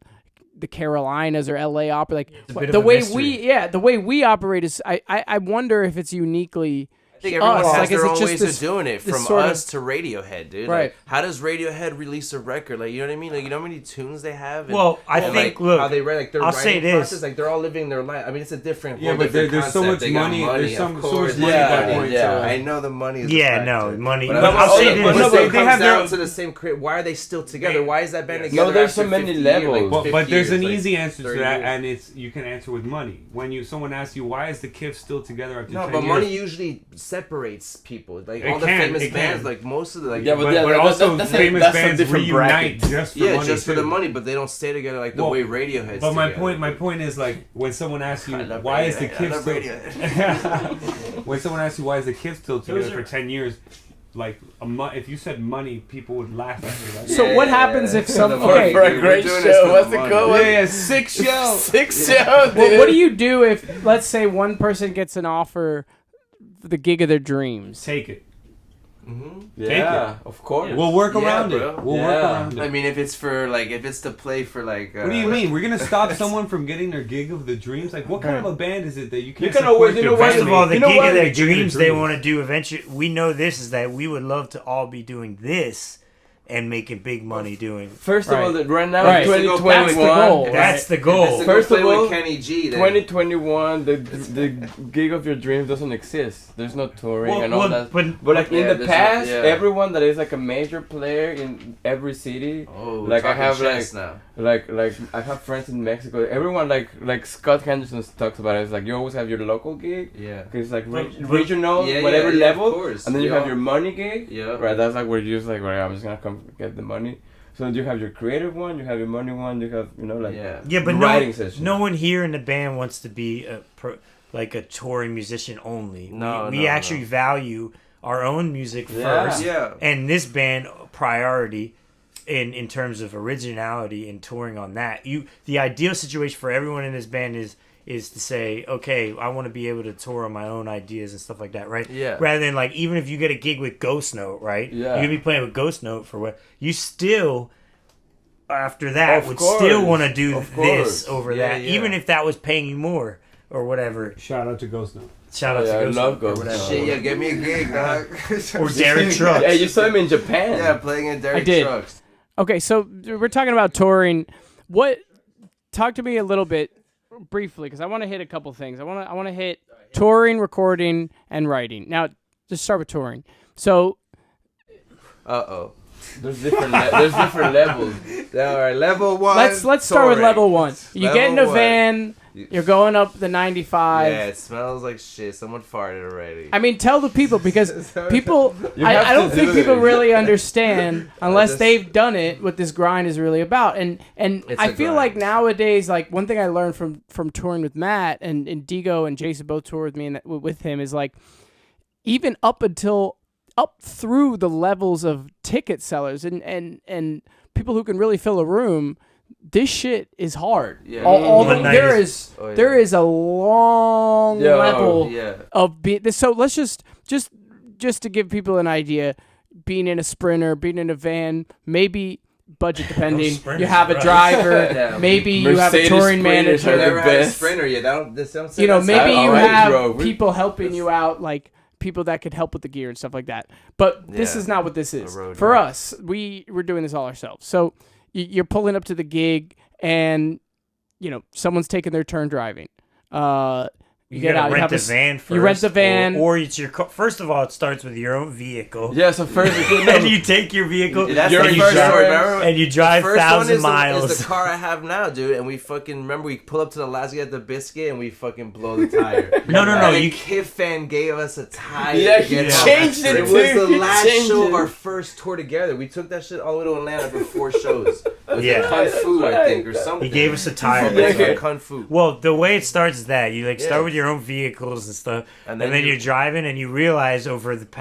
the Carolinas or LA operate. a Like bit the of a way mystery. the way we operate is I wonder if it's uniquely I think everyone us. has Like, is their it own just ways this- of doing it, this from sort of- us to Radiohead, dude. Right. Like, how does Radiohead release a record? Like, you know what I mean? Like, you know how many tunes they have? And, Well, I and, think, like, look, how they write, like, their I'll writing say this. process, like, they're all living their life. I mean, it's a different, Yeah, whole but different there's so concept. much They got money. There's of so much course. money at that point, yeah. so- I know the money is a Yeah, factor. no, money. But But I'm I'll say saying, this. but No, it they comes have their- down to the same. Why are they still together? Why is that band together? No, there's so after many 50 levels. years, But 50 there's an years, like, easy answer to 30 that, years? and it's you can answer with money. When someone asks you why is the Kif still together after No, 10 but years? money usually separates people. Like It all the can, famous it bands, can. like most of the like Yeah, but, yeah, but that- also that's famous a bands different reunite bracket. just for yeah, money just for too. the money, but they don't stay together like the Well, way Radiohead's But my together. point is like when someone asks you I love why is the Radiohead. I Kif love still Radiohead. when someone asks you why is the Kif still together for 10 years, like if you said money, people would laugh at you. Right? So what happens if some For the okay? For a Dude, great we're doing this show. for What's the it money. called? yeah, sick show. Six show, Well, dude. what do you do if, let's say, one person gets an offer for the gig of their dreams? Take it. Yeah, of course. We'll work Yeah, around bro. it. We'll work Yeah. around it. I mean, if it's to play for like. What do you mean? We're gonna stop someone from getting their gig of the dreams? Like, what kind of a band is it that you can't? can support always- you their know what? First band of all, the You know gig what? of their Gig of their dreams they dreams. want to do eventually. We know this is that we would love to all be doing this, and making big money doing. First of all, right now, Right. 2021. That's the goal. That's the goal. First of all, with Kenny G, then. 2021, the gig of your dreams doesn't exist. There's no touring and all that. But But like in Yeah, the there's past, no- yeah. everyone that is like a major player in every city, Oh, like I talking have chess now. like I have friends in Mexico. Everyone like Scott Henderson talks about it. It's like you always have your local gig, Yeah. because like But- regional, Yeah, whatever yeah, of level, course. and then you Yeah. have your money gig. Yeah. Right, that's like where you're just like, right, I'm just gonna come get the money. So you have your creative one, you have your money one, you have like Yeah, but writing session. no one here in the band wants to be like a touring musician only. No, we actually value our own music first. Yeah. And this band priority in terms of originality and touring on that. The ideal situation for everyone in this band is to say, okay, I want to be able to tour on my own ideas and stuff like that, right? Yeah. Rather than like, even if you get a gig with Ghost Note, right? Yeah. You're going to be playing with Ghost Note for what? You still, after that, Of would course. still want to do Of this course. over Yeah, that, yeah. even if that was paying you more or whatever. Shout out to Ghost Note. Shout out Yeah, I to Ghost love Note or Ghost whatever. Note. Shit, yeah, get me a gig, dog. Or Derek Trucks. Yeah, you saw him in Japan. Yeah, playing in Derek I did. Trucks. Okay, so we're talking about touring. Talk to me a little bit briefly, because I want to hit a couple things. I want to hit touring, recording, and writing. Now, just start with touring. So Uh-oh. There's different levels. All right, level one. let's start with touring. level one. You get in a Level one. van. You're going up the 95. Yeah, it smells like shit. Someone farted already. I mean, tell the people, because people, You have I don't to think do people it. really understand unless just- they've done it what this grind is really about. And It's I a feel grind. like nowadays, like one thing I learned from touring with Matt and Digo and Jason both toured with me and with him is like, even up through the levels of ticket sellers and people who can really fill a room, this shit is hard. Yeah. Although Midnight there is- is there is a long Yeah, level yeah. of so let's just to give people an idea, being in a Sprinter, being in a van, maybe budget depending, Sprinters you have a are driver, Yeah. maybe you have a Mercedes touring Sprinters manager, are the Never had a best. Sprinter yet. Don't say you know, that's maybe how- you already have drove. people helping you out, like people that could help with the gear and stuff like that. But this Yeah. is not what this is. road For trip. us, we're doing this all ourselves. So you're pulling up to the gig and, you know, someone's taking their turn driving. You get gotta out, you rent have the a s- van first. you rent the van. Or it's your car. First of all, it starts with your own vehicle. Yeah, so first And you take your vehicle That's You're the in first charge. story. Remember? and you The drive first one 1,000 is miles. is the car I have now, dude. And we fucking remember we pull up to the last gate at the biscuit and we fucking blow the tire. No, no, no, And you- Kid fan gave us a tire. Yeah, to he get out. changed it, It was too. the He last changed show it. of our first tour together. We took that shit all the way to Atlanta for 4 shows. It was Yeah. Kung Fu, I think, or something. He gave us a tire. Yeah, Yeah. Kung Fu. Well, the way it starts is that you like start Yeah. with your own vehicles and stuff, and then then you're you- driving and you realize over the 2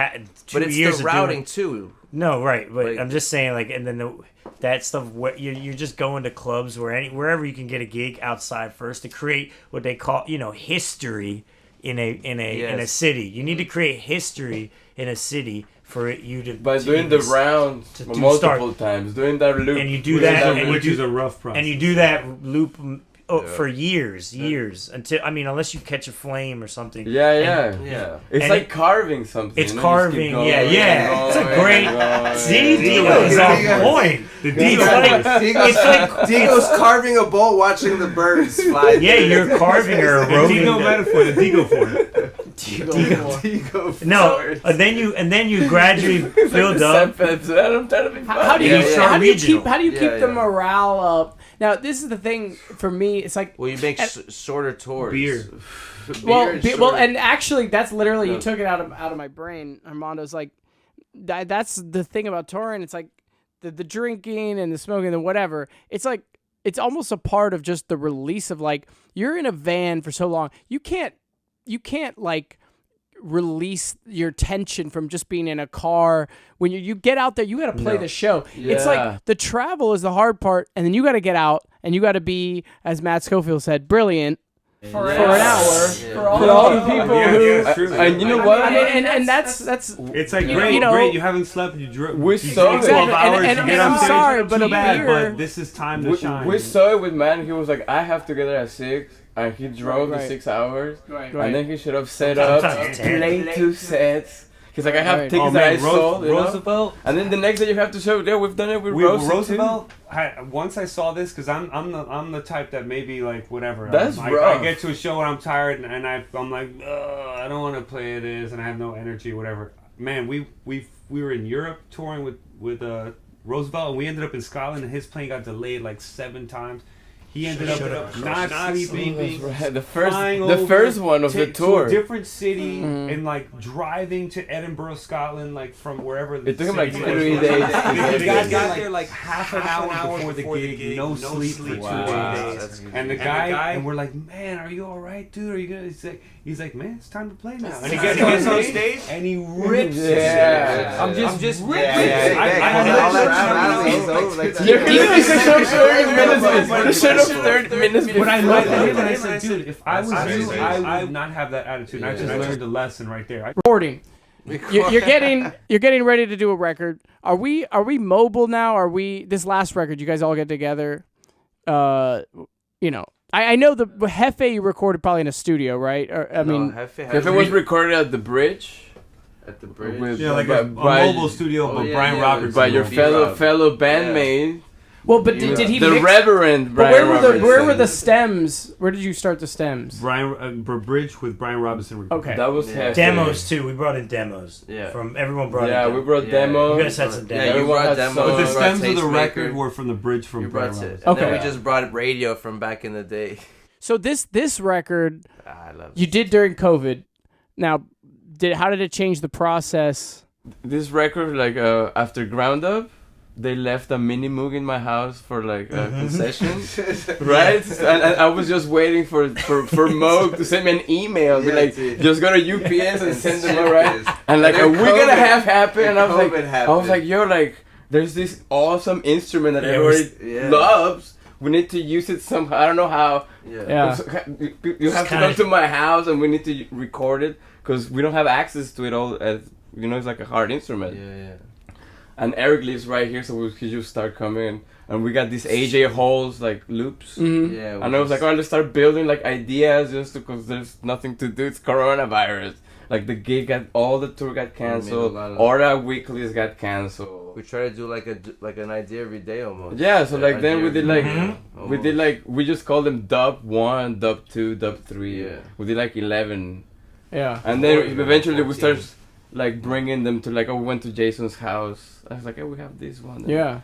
But it's years the of doing- routing too. No, right, but Like- I'm just saying, like, and then that stuff. What you're just going to clubs wherever you can get a gig outside first to create what they call, history in a Yes. city. You need to create history in a city for you to by to doing the even- rounds to do multiple times, doing that loop. and you do Which that, is a- and you which do, is a rough process. and you do that loop for years until unless you catch a flame or something. Yeah, yeah. And- Yeah. It's And like it- carving something. It's you know, carving, just keep yeah, going, yeah. It's a going, great. going, See, going. Digo's on Digo. point. The It's Digo like Digo's, it's like Digo's carving a bowl, watching the birds fly. yeah, you're carving or the eroding. Digo metaphor, the Digo for it. Digo. No, and then you gradually build up. I'm trying to be How do funny. you Yeah, yeah. how do you Regional. keep how do you keep Yeah, the yeah. morale up? Now this is the thing for me. It's like Well, you make shorter tours. Beer. well, and actually that's literally No. you took it out of my brain. Armando's like that's the thing about touring. It's like the drinking and the smoking and whatever. It's like it's almost a part of just the release of like you're in a van for so long. You can't like release your tension from just being in a car. When you get out there, you got to play No. the show. It's Yeah. like the travel is the hard part, and then you got to get out and you got to be, as Matt Schofield said, brilliant for an hour for all the people Yeah, who. yeah, it's true. And you know what? I mean, and that's It's like you great, know- great. You haven't slept. You drove. We you saw drove it. 12 Exactly, hours. and you get I'm on stage, sorry, but too a bad. beer- But this is time to We, shine. we saw it with man. He was like, I have to get there at 6, and he drove Right. the 6 hours, Right. and then he should have set up, Sometimes 10. played 2 sets. He's like, I have Right. tickets that I sold, you know? Roosevelt. And then the next day you have to show, yeah, we've done it with Roosevelt. Once I saw this, because I'm the type that maybe like whatever. That's I rough. get to a show and I'm tired and I'm like, I don't want to play this and I have no energy, whatever. Man, we were in Europe touring with Roosevelt, and we ended up in Scotland, and his plane got delayed like 7 times. He ended up not sleeping. Right. The flying first one of the to tour. a different city and like driving to Edinburgh, Scotland, like from wherever. It took him like city 3 was. days. The guy got there like half an hour before the gig, no sleep for 2 days. And the guy, and we're like, man, are you all right, dude? Are you gonna? He's like, man, it's time to play now. And he gets on stage and he rips. Yeah. I'm just ripping. Shut up 30 minutes. When I looked at him and I said, dude, if I was you, I would not have that attitude. I just learned a lesson right there. Recording. You're getting ready to do a record. Are we mobile now? Are we this last record? You guys all get together. You know, I know the Hefe you recorded probably in a studio, right? Or, I mean, Hefe was recorded at the Bridge. At the Bridge. With- Yeah, like by- a by- mobile studio, but Brian Robertson. by your B-Rob. fellow bandmate. well, but did he the mix? Reverend But Brian where were the Robertson. stems? Where did you start the stems? Brian Bridge with Brian Robinson. Okay. That was Yeah. Hefe. Demos too. We brought in demos. Yeah. From everyone brought in. Yeah, demos. we brought Yeah. demos. You guys had some Yeah, demos. you Everyone brought had demos. songs. But the You brought stems of the Tastemaker. record were from the Bridge from You Brian brought it. Robinson. And then Okay. we just brought radio from back in the day. So this record I love you did during COVID. Now, how did it change the process? This record, like after Ground Up, they left a mini Moog in my house for like a concession, right? And I was just waiting for Moog to send me an email, be like, just go to UPS and send them all right. And like then a week and a half happened, and I was COVID like, happened. yo, like, there's this awesome instrument that Yeah, everybody yeah. loves. We need to use it somehow. I don't know how. Yeah. You have to come to my house and we need to record it because we don't have access to it all. As you know, it's like a hard instrument. Yeah. And Eric lives right here, so we could just start coming. And we got these AJ Halls like loops. Mhm. Yeah. And I was like, oh, let's start building like ideas just because there's nothing to do. It's coronavirus. Like the gig all the tour got canceled. lot of- All our weeklies got canceled. we try to do like an idea every day almost. Yeah, so like then we idea did every like day, we almost. did like we just called them dub 1, dub 2, dub 3. Yeah. We did like 11. Yeah. And then 14, eventually we 14. started like bringing them to like, we went to Jason's house. I was like, we have this one. Yeah.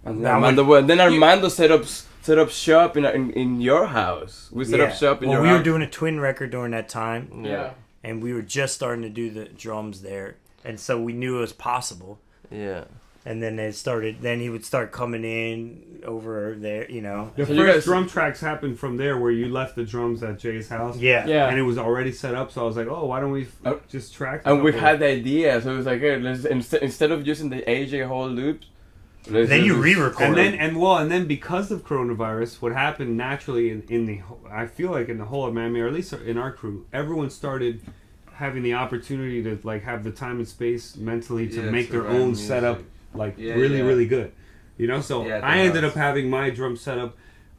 And Now then Armando set up shop in your house. We set up shop in well, your we house. were doing a twin record during that time, Yeah. and we were just starting to do the drums there, and so we knew it was possible. Yeah. And then it started. Then he would start coming in over there, you know. The So you first guys- drum tracks happened from there, where you left the drums at Jay's house. Yeah. Yeah. And it was already set up, so I was like, "Oh, why don't we just track?" And we couple? had the idea, so it was like, hey, let's instead of using the AJ Hall loops, let's Then you just- re-record. And then because of coronavirus, what happened naturally in the I feel like in the whole of Miami, or at least in our crew, everyone started having the opportunity to like have the time and space mentally to Yeah, make to their write own music. setup like Yeah, really yeah. really good, you know. So Yeah, at the I ended house. up having my drum setup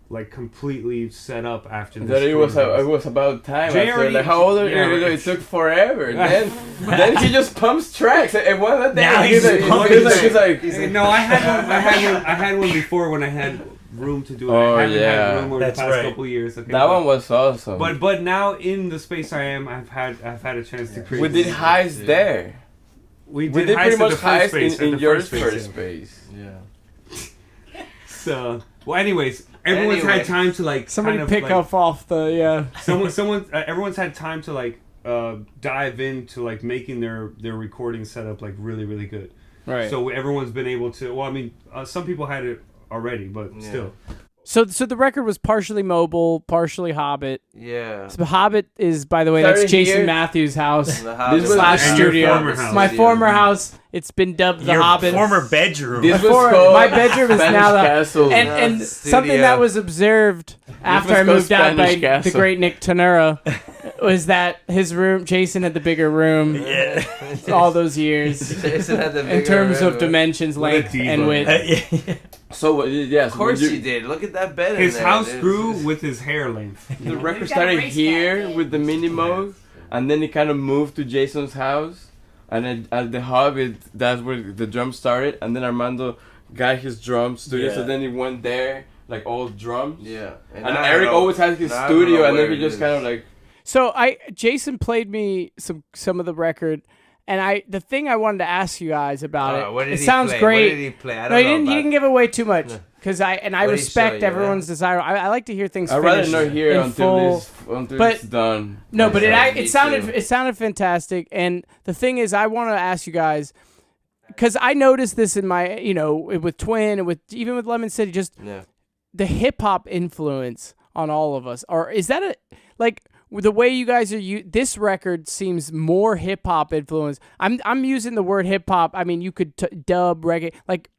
like completely set up after this. That it was coronavirus. about time. Jay After, already- like, how old are you? yeah, It took forever. Then he just pumps tracks. And one of the Now days he's pumping he's like Hey, no, I had one before when I had room to do it. Oh, I haven't yeah. had room over That's the past right. couple years. Okay, that one was awesome. But now in the space I am, I've had a chance to create. we did highs there. We We did did pretty highs at much the first highs space, at in the your first space, first yeah. space. Yeah. So, well, anyways, everyone's Anyway. had time to like Somebody kind of, pick like, up off the everyone's had time to like dive into like making their recording setup like really really good. right. So everyone's been able to. Well, I mean, some people had it already, but Yeah. still. So the record was partially mobile, partially Hobbit. Yeah. So Hobbit is, by the way, that's Started Jason here. Matthews' house. The house This was slash and your studio. former house. My Studio. former house. It's been dubbed the Your Hobbit. former bedroom. This was Before- called my bedroom is Spanish now the- Castle. and the something studio. that was observed after was I called moved out by Spanish Castle. the great Nick Tenura was that his room, Jason had the bigger room Yeah. all those years Jason had the in bigger terms of room. dimensions, What a length, diva. and width. So yes, Of course he did. Look at that bed. His in there. house It's- grew with his hair length. The record started here with the mini mode, and then it kind of moved to Jason's house, And then at the Hobbit, that's where the drums started. And then Armando got his drum studio, Yeah. so then he went there, like all drums. Yeah. And now I Eric don't- always has his now I don't know studio, and then where he it just is. kind of like. So Jason played me some of the record, and the thing I wanted to ask you guys about it. What did It he sounds play? great. What did he play? I No, don't he know didn't. He about- didn't give away too much because I What did he respect show you, everyone's desire. I like to hear things. I'd rather finished not hear it in until full. it's but- done. No, but Yeah, it me sounded too. it sounded fantastic. And the thing is, I want to ask you guys because I noticed this in my with Twin and even with Lemon City, just Yeah. the hip hop influence on all of us. Or is that the way you guys are? This record seems more hip hop influence. I'm using the word hip hop. I mean, you could dub reggae, like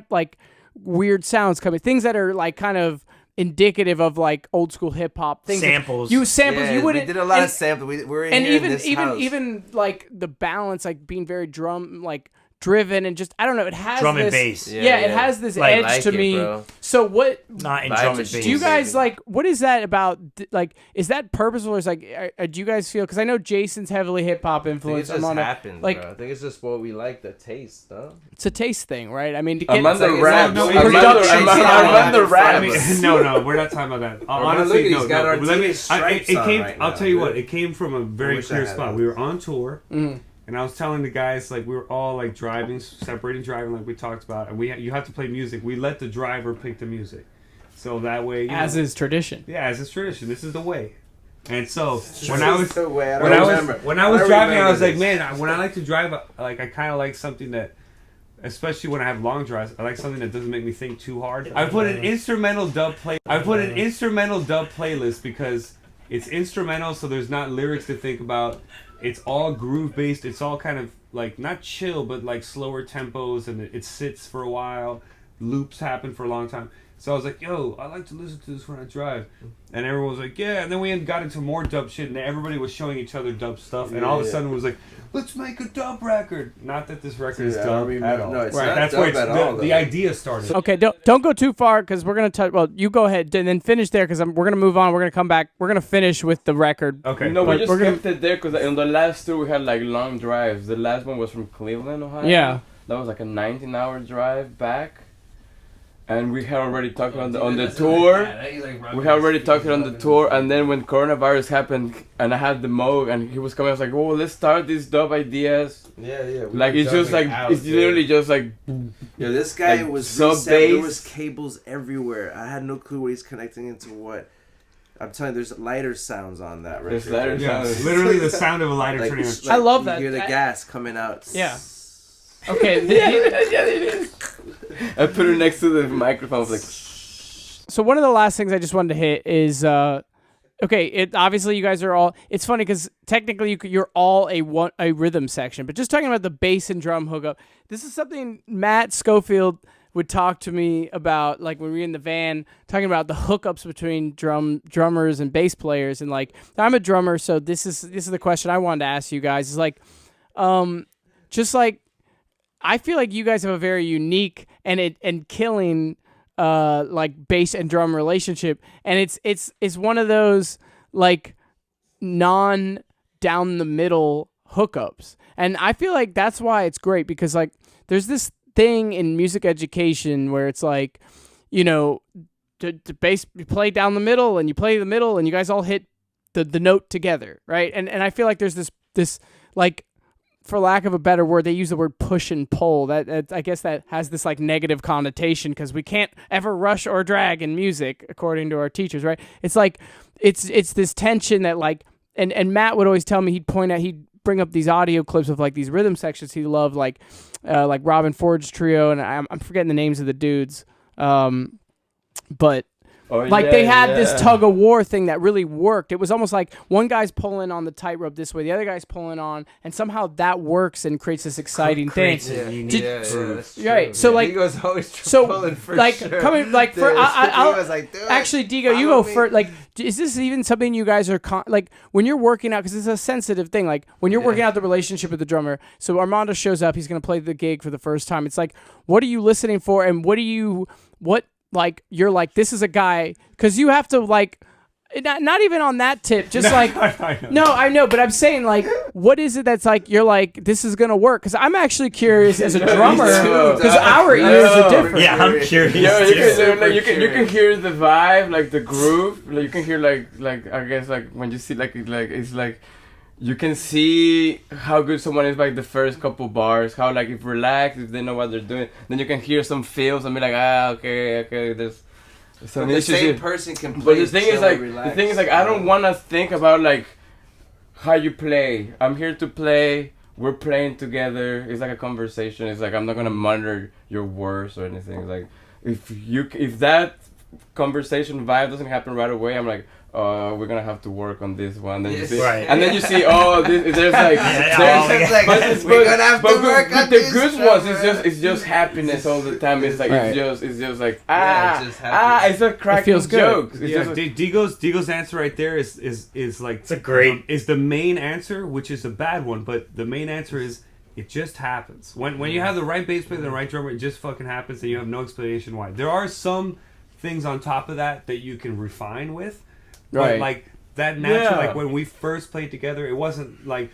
like weird sounds coming, things that are like kind of indicative of like old school hip hop things. Samples. You samples. Yeah, you wouldn't. We did a lot and- of samples. We were in and here in this house. even like the balance, like being very drum like driven and just I don't know. It has Drum and this, bass. Yeah, Yeah, it yeah. has this Like- edge like to it, me. bro. So what Not in Vibes drum are and bass. do you guys baby. like? What is that about? Like, is that purposeful or is like? Do you guys feel? Because I know Jason's heavily hip hop I think it influence. just on it. happens, like bro. I think it's just what we like, the taste, huh? it's a taste thing, right? I mean, to get Armando it's like- raps. no, no, Armando production style. Armando I I mean, raps. no, we're not talking about that. Honestly, look at no, he's got no. our Let me. team stripes It on came. right I'll now, tell you what. dude. It came from a very wish I clear had spot. it. We were on tour, and I was telling the guys like we were all like separating driving, like we talked about, and you have to play music. We let the driver pick the music, so that way, you as know, is tradition. yeah, as is tradition. This is the way. And so This when I is was the way. I don't when I was remember. when I was I driving, I remember was like, this. man, when I like to drive, like I kind of like something that, especially when I have long drives, I like something that doesn't make me think too hard. I put an instrumental dub playlist because it's instrumental, so there's not lyrics to think about. It's all groove based. It's all kind of like not chill, but like slower tempos, and it sits for a while. Loops happen for a long time. So I was like, yo, I like to listen to this when I drive. And everyone was like, yeah. And then we got into more dub shit, and everybody was showing each other dub stuff. And all of a sudden it was like, let's make a dub record. Not that this record is Dude, I don't dub remember- at all. no, it's right. not That's dub where it's, at all, the though. idea started. Okay, don't go too far because we're gonna touch. Well, you go ahead and then finish there because we're gonna move on. We're gonna come back. We're gonna finish with the record. Okay. No, we But just we're gonna- kept it there because in the last two we had like long drives. The last one was from Cleveland, Ohio. Yeah. That was like a 19-hour drive back. And we had already talked on the tour. We had already talked on the tour, and then when coronavirus happened, and I had the Moog, and he was coming, I was like, "Oh, let's start these dub ideas." Yeah. we Like were it's just like dubbing out, it's dude. literally just like Yo, this guy like was sub reset. There bass. was cables everywhere. I had no clue what he's connecting into what. I'm telling you, there's lighter sounds on that record. There's lighter Yeah, sounds. literally the sound of a lighter Like, turning on. like I love you that. hear the gas coming out. Yeah. Okay. yeah, it is. I put it next to the microphone. I was like, So one of the last things I just wanted to hit is okay. It obviously you guys are all. It's funny because technically you're all a rhythm section, but just talking about the bass and drum hookup. This is something Matt Schofield would talk to me about, like when we were in the van talking about the hookups between drummers and bass players, and like I'm a drummer, so this is the question I wanted to ask you guys. Is like, just like I feel like you guys have a very unique and killing like bass and drum relationship, and it's one of those like non down the middle hookups, and I feel like that's why it's great because like there's this thing in music education where it's like, you know, to bass you play down the middle and you play the middle and you guys all hit the note together, right? And I feel like there's this like, for lack of a better word, they use the word push and pull. That I guess that has this like negative connotation because we can't ever rush or drag in music, according to our teachers, right? It's like it's this tension that like, and Matt would always tell me, he'd bring up these audio clips of like these rhythm sections he loved, like Robin Ford's trio, and I'm forgetting the names of the dudes, but. Like they had this tug of war thing that really worked. It was almost like one guy's pulling on the tightrope this way, the other guy's pulling on, and somehow that works and creates this exciting thing. Creates a unique That's true. Right, so, like- he was always So pulling for like sure. coming like for Dude, I'll he was like, "Do it. actually Digo, you Follow go me." first. Like, is this even something you guys are like when you're working out? Because it's a sensitive thing. Like when you're working out the relationship with the drummer. So Armando shows up. He's gonna play the gig for the first time. It's like, what are you listening for, and what like you're like, this is a guy, because you have to like, not even on that tip. Just like I know. no, I know, but I'm saying like, what is it that's like you're like this is gonna work? Because I'm actually curious as a drummer because our ears are different. Yeah, I'm curious. Yeah, too. you can hear the vibe, like the groove. Like you can hear like I guess like when you see like it's like you can see how good someone is by the first couple bars. How like if relaxed, if they know what they're doing, then you can hear some feels and be like okay. There's some But the issues same here. person can play. But the thing is like relaxed. I don't want to think about like how you play. I'm here to play. We're playing together. It's like a conversation. It's like I'm not gonna monitor your words or anything. It's like if that conversation vibe doesn't happen right away, I'm like, we're gonna have to work on this one. Then you see, Right. and then you see, there's like, we're gonna have to work on the this. good ones, it's just happiness all the time. It's like Right. it's just like just happy. it's a cracking feels good. jokes. It's Yeah, just like, Digo's answer right there is like It's a great. is the main answer, which is a bad one, but the main answer is it just happens. When you have the right bass player and the right drummer, it just fucking happens, and you have no explanation why. There are some things on top of that you can refine with, but Right. like that natural, Yeah. like when we first played together, it wasn't like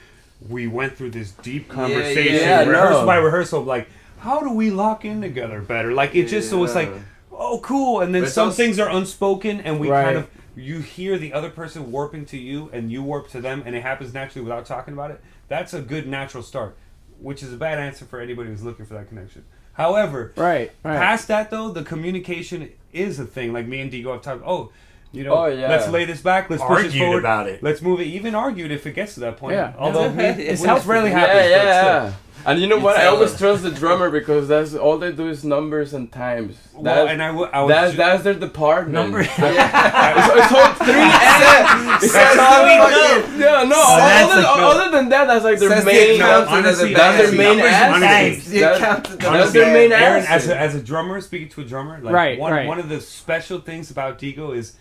we went through this deep conversation, yeah, rehearsal no. by rehearsal, like how do we lock in together better? Like it just so it's like, oh cool, and then But some those- things are unspoken, and we Right. kind of you hear the other person warping to you, and you warp to them, and it happens naturally without talking about it. That's a good natural start, which is a bad answer for anybody who's looking for that connection. However, Right. past that though, the communication is a thing. Like me and Digo have talked. Oh, yeah. Let's lay this back. Let's push this Argued forward. about it. Let's move it. Even argued if it gets to that point. Yeah. Although It's it rarely happens. yeah. And you know what? I tell always them. trust the drummer because that's all they do is numbers and times. Well, That's, and I was that's their department. Numbers. It's all three It's all we know. Yeah, no. that's like the- Other than that, that's like their Says the main. accountant of the That's their band. main Numbers and asset. names. The That's- accountant of the That's their band. main Aaron, asset. as a drummer, speaking to a drummer, like Right, one right. of the special things about Digo is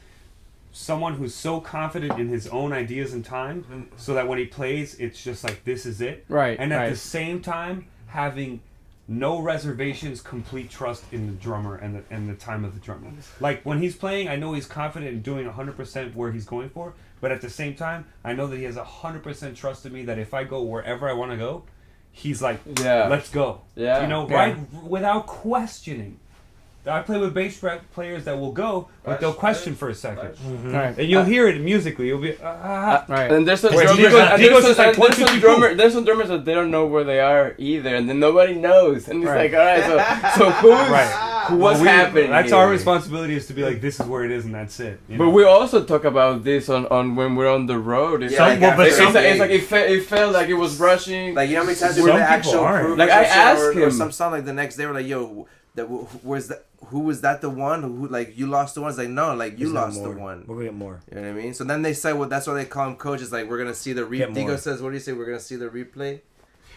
someone who's so confident in his own ideas and time, so that when he plays, it's just like this is it. Right, And at right. the same time, having no reservations, complete trust in the drummer and the time of the drummer. Like when he's playing, I know he's confident in doing 100% where he's going for, but at the same time, I know that he has 100% trust in me that if I go wherever I want to go, he's like, Yeah. let's go. Yeah. You know, Yeah. right without questioning. I play with bass players that will go, but they'll question for a second. Right. And you'll hear it musically. You'll be, Right. And there's some Whereas drummers, Digo's- and Digo's just like, and one, there's two, some three, drummer, cool. there's some drummers that they don't know where they are either, and then nobody knows, and it's Right. like, all right, so what's Well, happening? That's here? our responsibility, is to be like, this is where it is, and that's it. You But know? we also talk about this on when we're on the road. It's Yeah, like, like after it's, some like it felt like it was rushing. Like you know how many times Some we the people actual aren't. proof Like, or I some shit, asked or him. some song like the next day we're like, yo, where's that? Who was that? The one who like you lost the one? It's like no, like you There's no lost the more. one. We're gonna get more. You know what I mean? So then they say, well, that's why they call him coach. It's like we're gonna see the Get replay. more. Digo says, what do you say? We're gonna see the replay.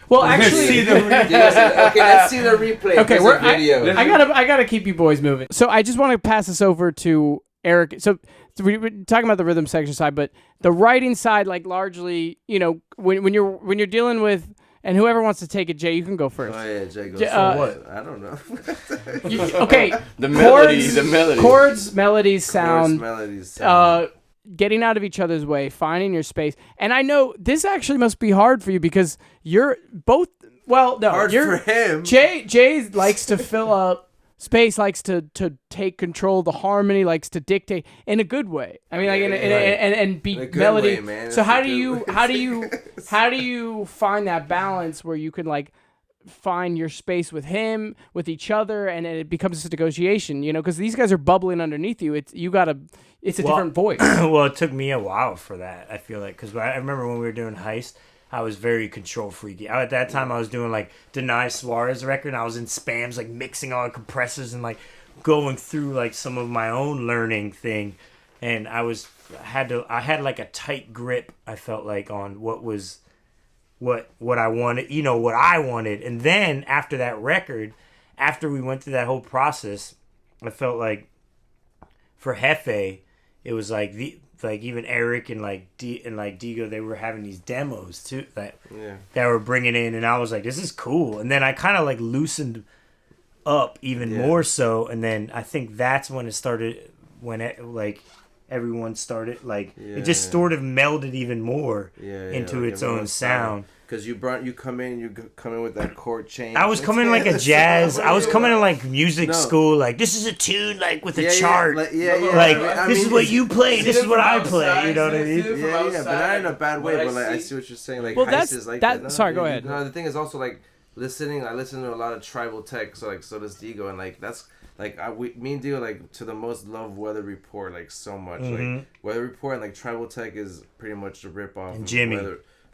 Well, We're gonna actually, see the Digo says, okay, let's see the replay. okay, There's we're a video. I gotta keep you boys moving. So I just want to pass this over to Eric. So we're talking about the rhythm section side, but the writing side, like largely, you know, when you're dealing with, and whoever wants to take it, Jay, you can go first. Oh yeah, Jay goes. J- what? I don't know. Okay, the melody. chords, melodies, sound. melodies. Getting out of each other's way, finding your space. And I know this actually must be hard for you because you're both. Well, no, hard you're for him. Jay likes to fill up space, likes to take control. The harmony likes to dictate in a good way. I mean, like and beat In a good melody. way, man. So That's how a do good you way. how do you find that balance where you can like find your space with him, with each other, and it becomes a negotiation, you know, because these guys are bubbling underneath you. It's a different voice. Well, it took me a while for that. I feel like because I remember when we were doing Heist, I was very control freaky. At that time, I was doing like Denai Suarez record, and I was in spams, like mixing all the compressors and like going through like some of my own learning thing, and I had like a tight grip. I felt like on what I wanted, you know, what I wanted. And then after that record, after we went through that whole process, I felt like for Hefe, it was like even Eric and Digo, they were having these demos too that were bringing in, and I was like, this is cool. And then I kind of like loosened up even more so, and then I think that's when it started, when it like everyone started like it just sort of melded even more into like its own sound. Because you come in with that chord change. I was coming like a jazz. I was coming in like music school. Like this is a tune like with a chart. Like this is what you play. This is what I play. You know what I mean? Yeah, but not in a bad way. But like I see what you're saying. Like well, Heist is like that. No, sorry, go ahead. No, the thing is also like listening. I listen to a lot of tribal tech. So does Digo, and like that's. Like me and Dio like to the most love Weather Report like so much. Like Weather Report and like Tribal Tech is pretty much a rip off. And Jimmy,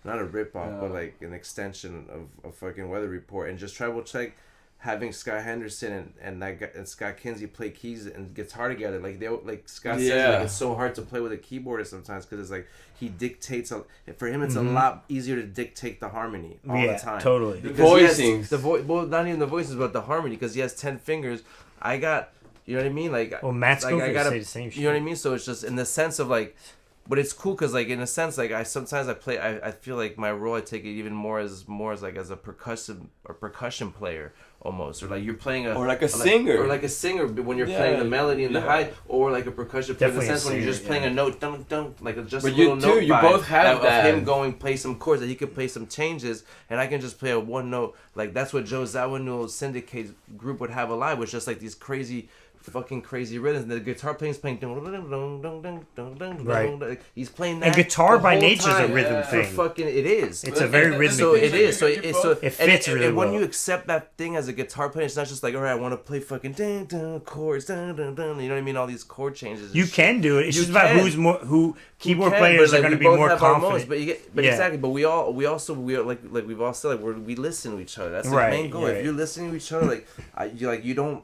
not a rip off, but like an extension of fucking Weather Report. And just Tribal Tech having Scott Henderson and Scott Kinsey play keys and guitar together. Like Scott says, like, it's so hard to play with a keyboardist sometimes because it's like he dictates. For him, it's a lot easier to dictate the harmony all the time. Totally. Because voicings. Well, not even the voices, but the harmony because he has 10 fingers. I got, you know what I mean? Like, Matt's like I gotta say the same shit. You know what I mean? So it's just in the sense of like, but it's cool because like in a sense like I feel like my role I take it even more as like as a percussion player almost, or like you're playing a singer when you're playing the melody and the high, or like a percussion player in the sense when you're just playing a note, dun dun, like just but a little note. You both have that. Of him play some chords that he could play some changes, and I can just play a one note. Like that's what Joe Zawinul's Syndicate group would have alive, was just like these fucking crazy rhythms. And the guitar playing is playing dun dun dun dun dun dun dun. Right. He's playing that. And guitar by nature is a rhythm thing. Fucking it is. It's a very rhythmic. So it is. So it fits really and well. when you accept that thing as a guitar player, it's not just like, all right, I want to play fucking dun dun chords, dun dun dun. You know what I mean? All these chord changes. You can do it. It's just about who keyboard players are going to be more confident. Exactly. But we we've all said like we listen to each other. That's the main goal. If you're listening to each other, like you don't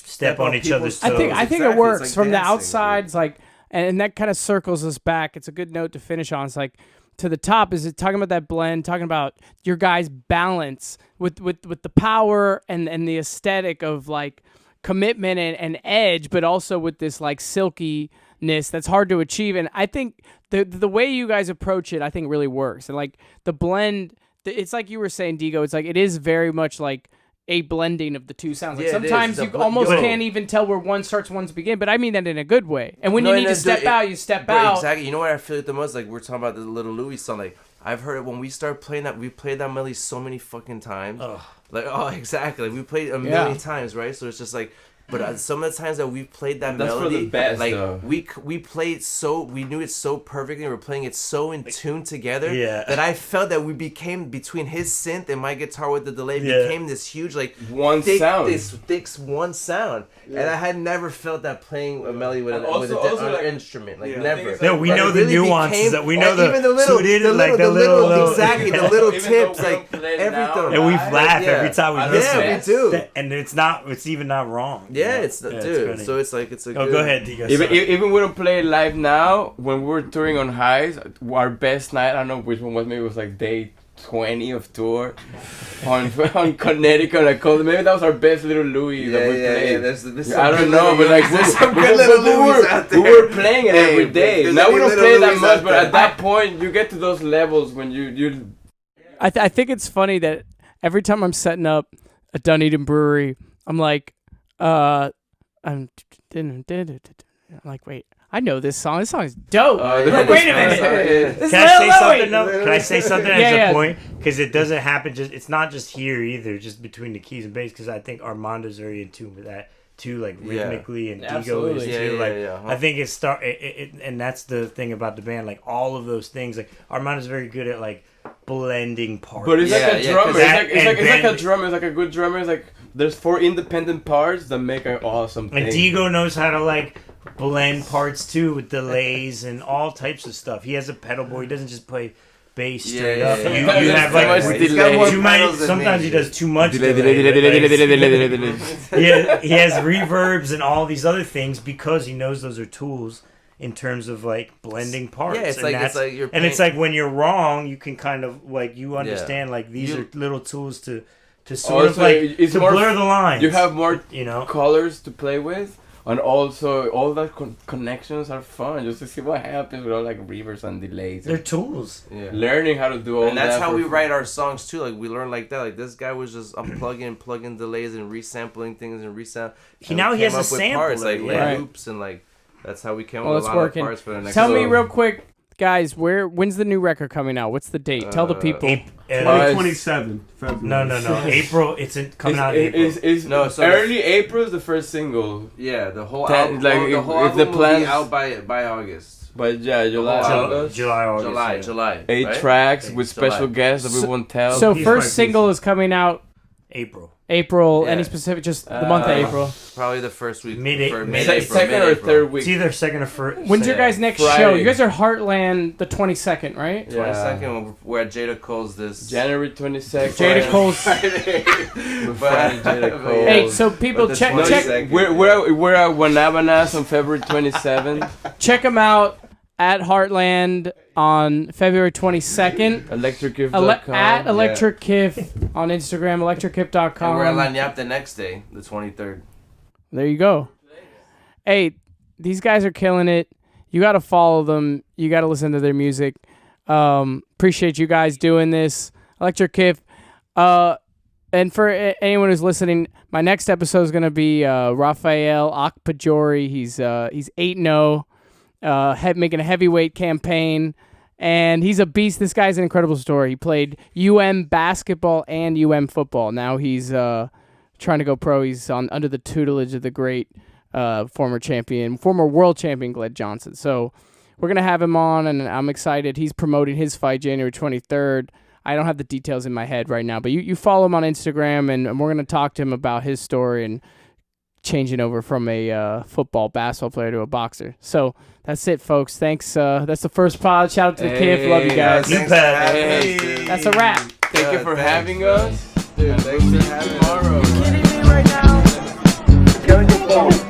step on each other's toes. I think it works like from the outside. It's like, and that kind of circles us back. It's a good note to finish on. It's like to the top is it talking about that blend, talking about your guys' balance with the power and the aesthetic of like commitment and edge, but also with this like silkiness that's hard to achieve. And I think the way you guys approach it, I think really works. And like the blend, it's like you were saying, Digo. It's like it is very much like a blending of the two sounds. Like sometimes you almost can't even tell where one starts, one's begin. But I mean that in a good way. And when you need to step out, you step out. Exactly. You know what I feel it the most? Like we're talking about the Little Louis song. Like I've heard it when we start playing that. We played that melody so many fucking times. Exactly. We played a million times, right? So it's just like. But some of the times that we played that melody, for the best, like though. we played so we knew it so perfectly. We were playing it so in tune together that I felt that we became between his synth and my guitar with the delay became this huge like thick one sound. And I had never felt that playing a melody with another instrument, like never. No, we know the nuances that we know even the little exactly the little tips like everything. And we laugh every time we listen. Yeah, we do. And it's even not wrong. Yeah, it's dude. So it's like it's a. Go ahead, Digo. Even we don't play live now. When we were touring on Highs, our best night, I don't know which one was. Maybe it was like day 20 of tour on Connecticut. Maybe that was our best Little Louis that we played. Yeah, I don't know, but like there's some good Little Louis out there. We were playing it every day. Now we don't play that much, but at that point, you get to those levels when you. I think it's funny that every time I'm setting up at Dunedin Brewery, I'm like. I'm like, wait, I know this song. This song is dope. Wait a minute. Can I say something as a point? Because it doesn't happen. It's not just here either. Just between the keys and bass. Because I think Armando's very in tune with that too, like rhythmically and Digo is too. I think and that's the thing about the band. Like all of those things. Like Armando's very good at like blending parts. But it's like a drummer. It's like a drummer. It's like a good drummer. It's like. There's 4 independent parts that make an awesome thing. And Digo knows how to like blend parts too with delays and all types of stuff. He has a pedal board. He doesn't just play bass straight up. You have like sometimes he does too much delay. He has reverbs and all these other things because he knows those are tools in terms of like blending parts. Yeah, it's like when you're wrong, you can kind of like you understand like these are little tools to sort of like to blur the lines. You have more colors to play with, and also all that connections are fun just to see what happens with all like reverbs and delays. They're tools. Yeah. Learning how to do all that. And that's how we write our songs too. Like we learn like that. Like this guy was just plugging delays and resampling things and resound. He has a sampler. Parts, like loops and like. That's how we came Well, up it's with a lot working. of parts for the next Tell me song. real quick, guys, when's the new record coming out? What's the date? Tell the people. 2027 February. No. April. It's coming out in April. No, so early April is the first single. Yeah, the whole Ten- album, like, the whole if the album will plans- be out by August. But yeah, July, August. July, August. July. 8 right? tracks with July. special guests that we won't tell. So Piece first by single piece. is coming out April. April. Yeah. Any specific? Just the month of April. Probably the first week. Mid-April. Second or third week. It's either second or first. When's your guys' next Friday. show? You guys are Heartland the 22nd, right? 22nd, we're at Jada Cole's this. January 22nd. Jada Cole's. Friday, Jada Cole. Hey, so people But the check 22nd. We're at Wanabanas on February 27th. check them out at Heartland on February 22nd. Electricgift.com. At Electric Kiff on Instagram, And we're at electrickiff.com. Lanyap the next day, the 23rd. There you go. Hey, these guys are killing it. You got to follow them. You got to listen to their music. Appreciate you guys doing this. Electric Kiff. And for anyone who's listening, my next episode is going to be Rafael Akpajori. He's 8-0, making a heavyweight campaign. And he's a beast. This guy's an incredible story. He played UM basketball and UM football. Now he's trying to go pro. He's under the tutelage of the great former world champion Gled Johnson. So we're going to have him on, and I'm excited. He's promoting his fight January 23rd. I don't have the details in my head right now, but you follow him on Instagram, and we're going to talk to him about his story and changing over from a basketball player to a boxer. So that's it, folks. Thanks. That's the first pod. Shout out to the Kiff. Love you guys. Thanks for having us, dude. That's a wrap. Thank you for having us. Dude, thanks for having us. Tomorrow. Kidding me right now? Get on your phone.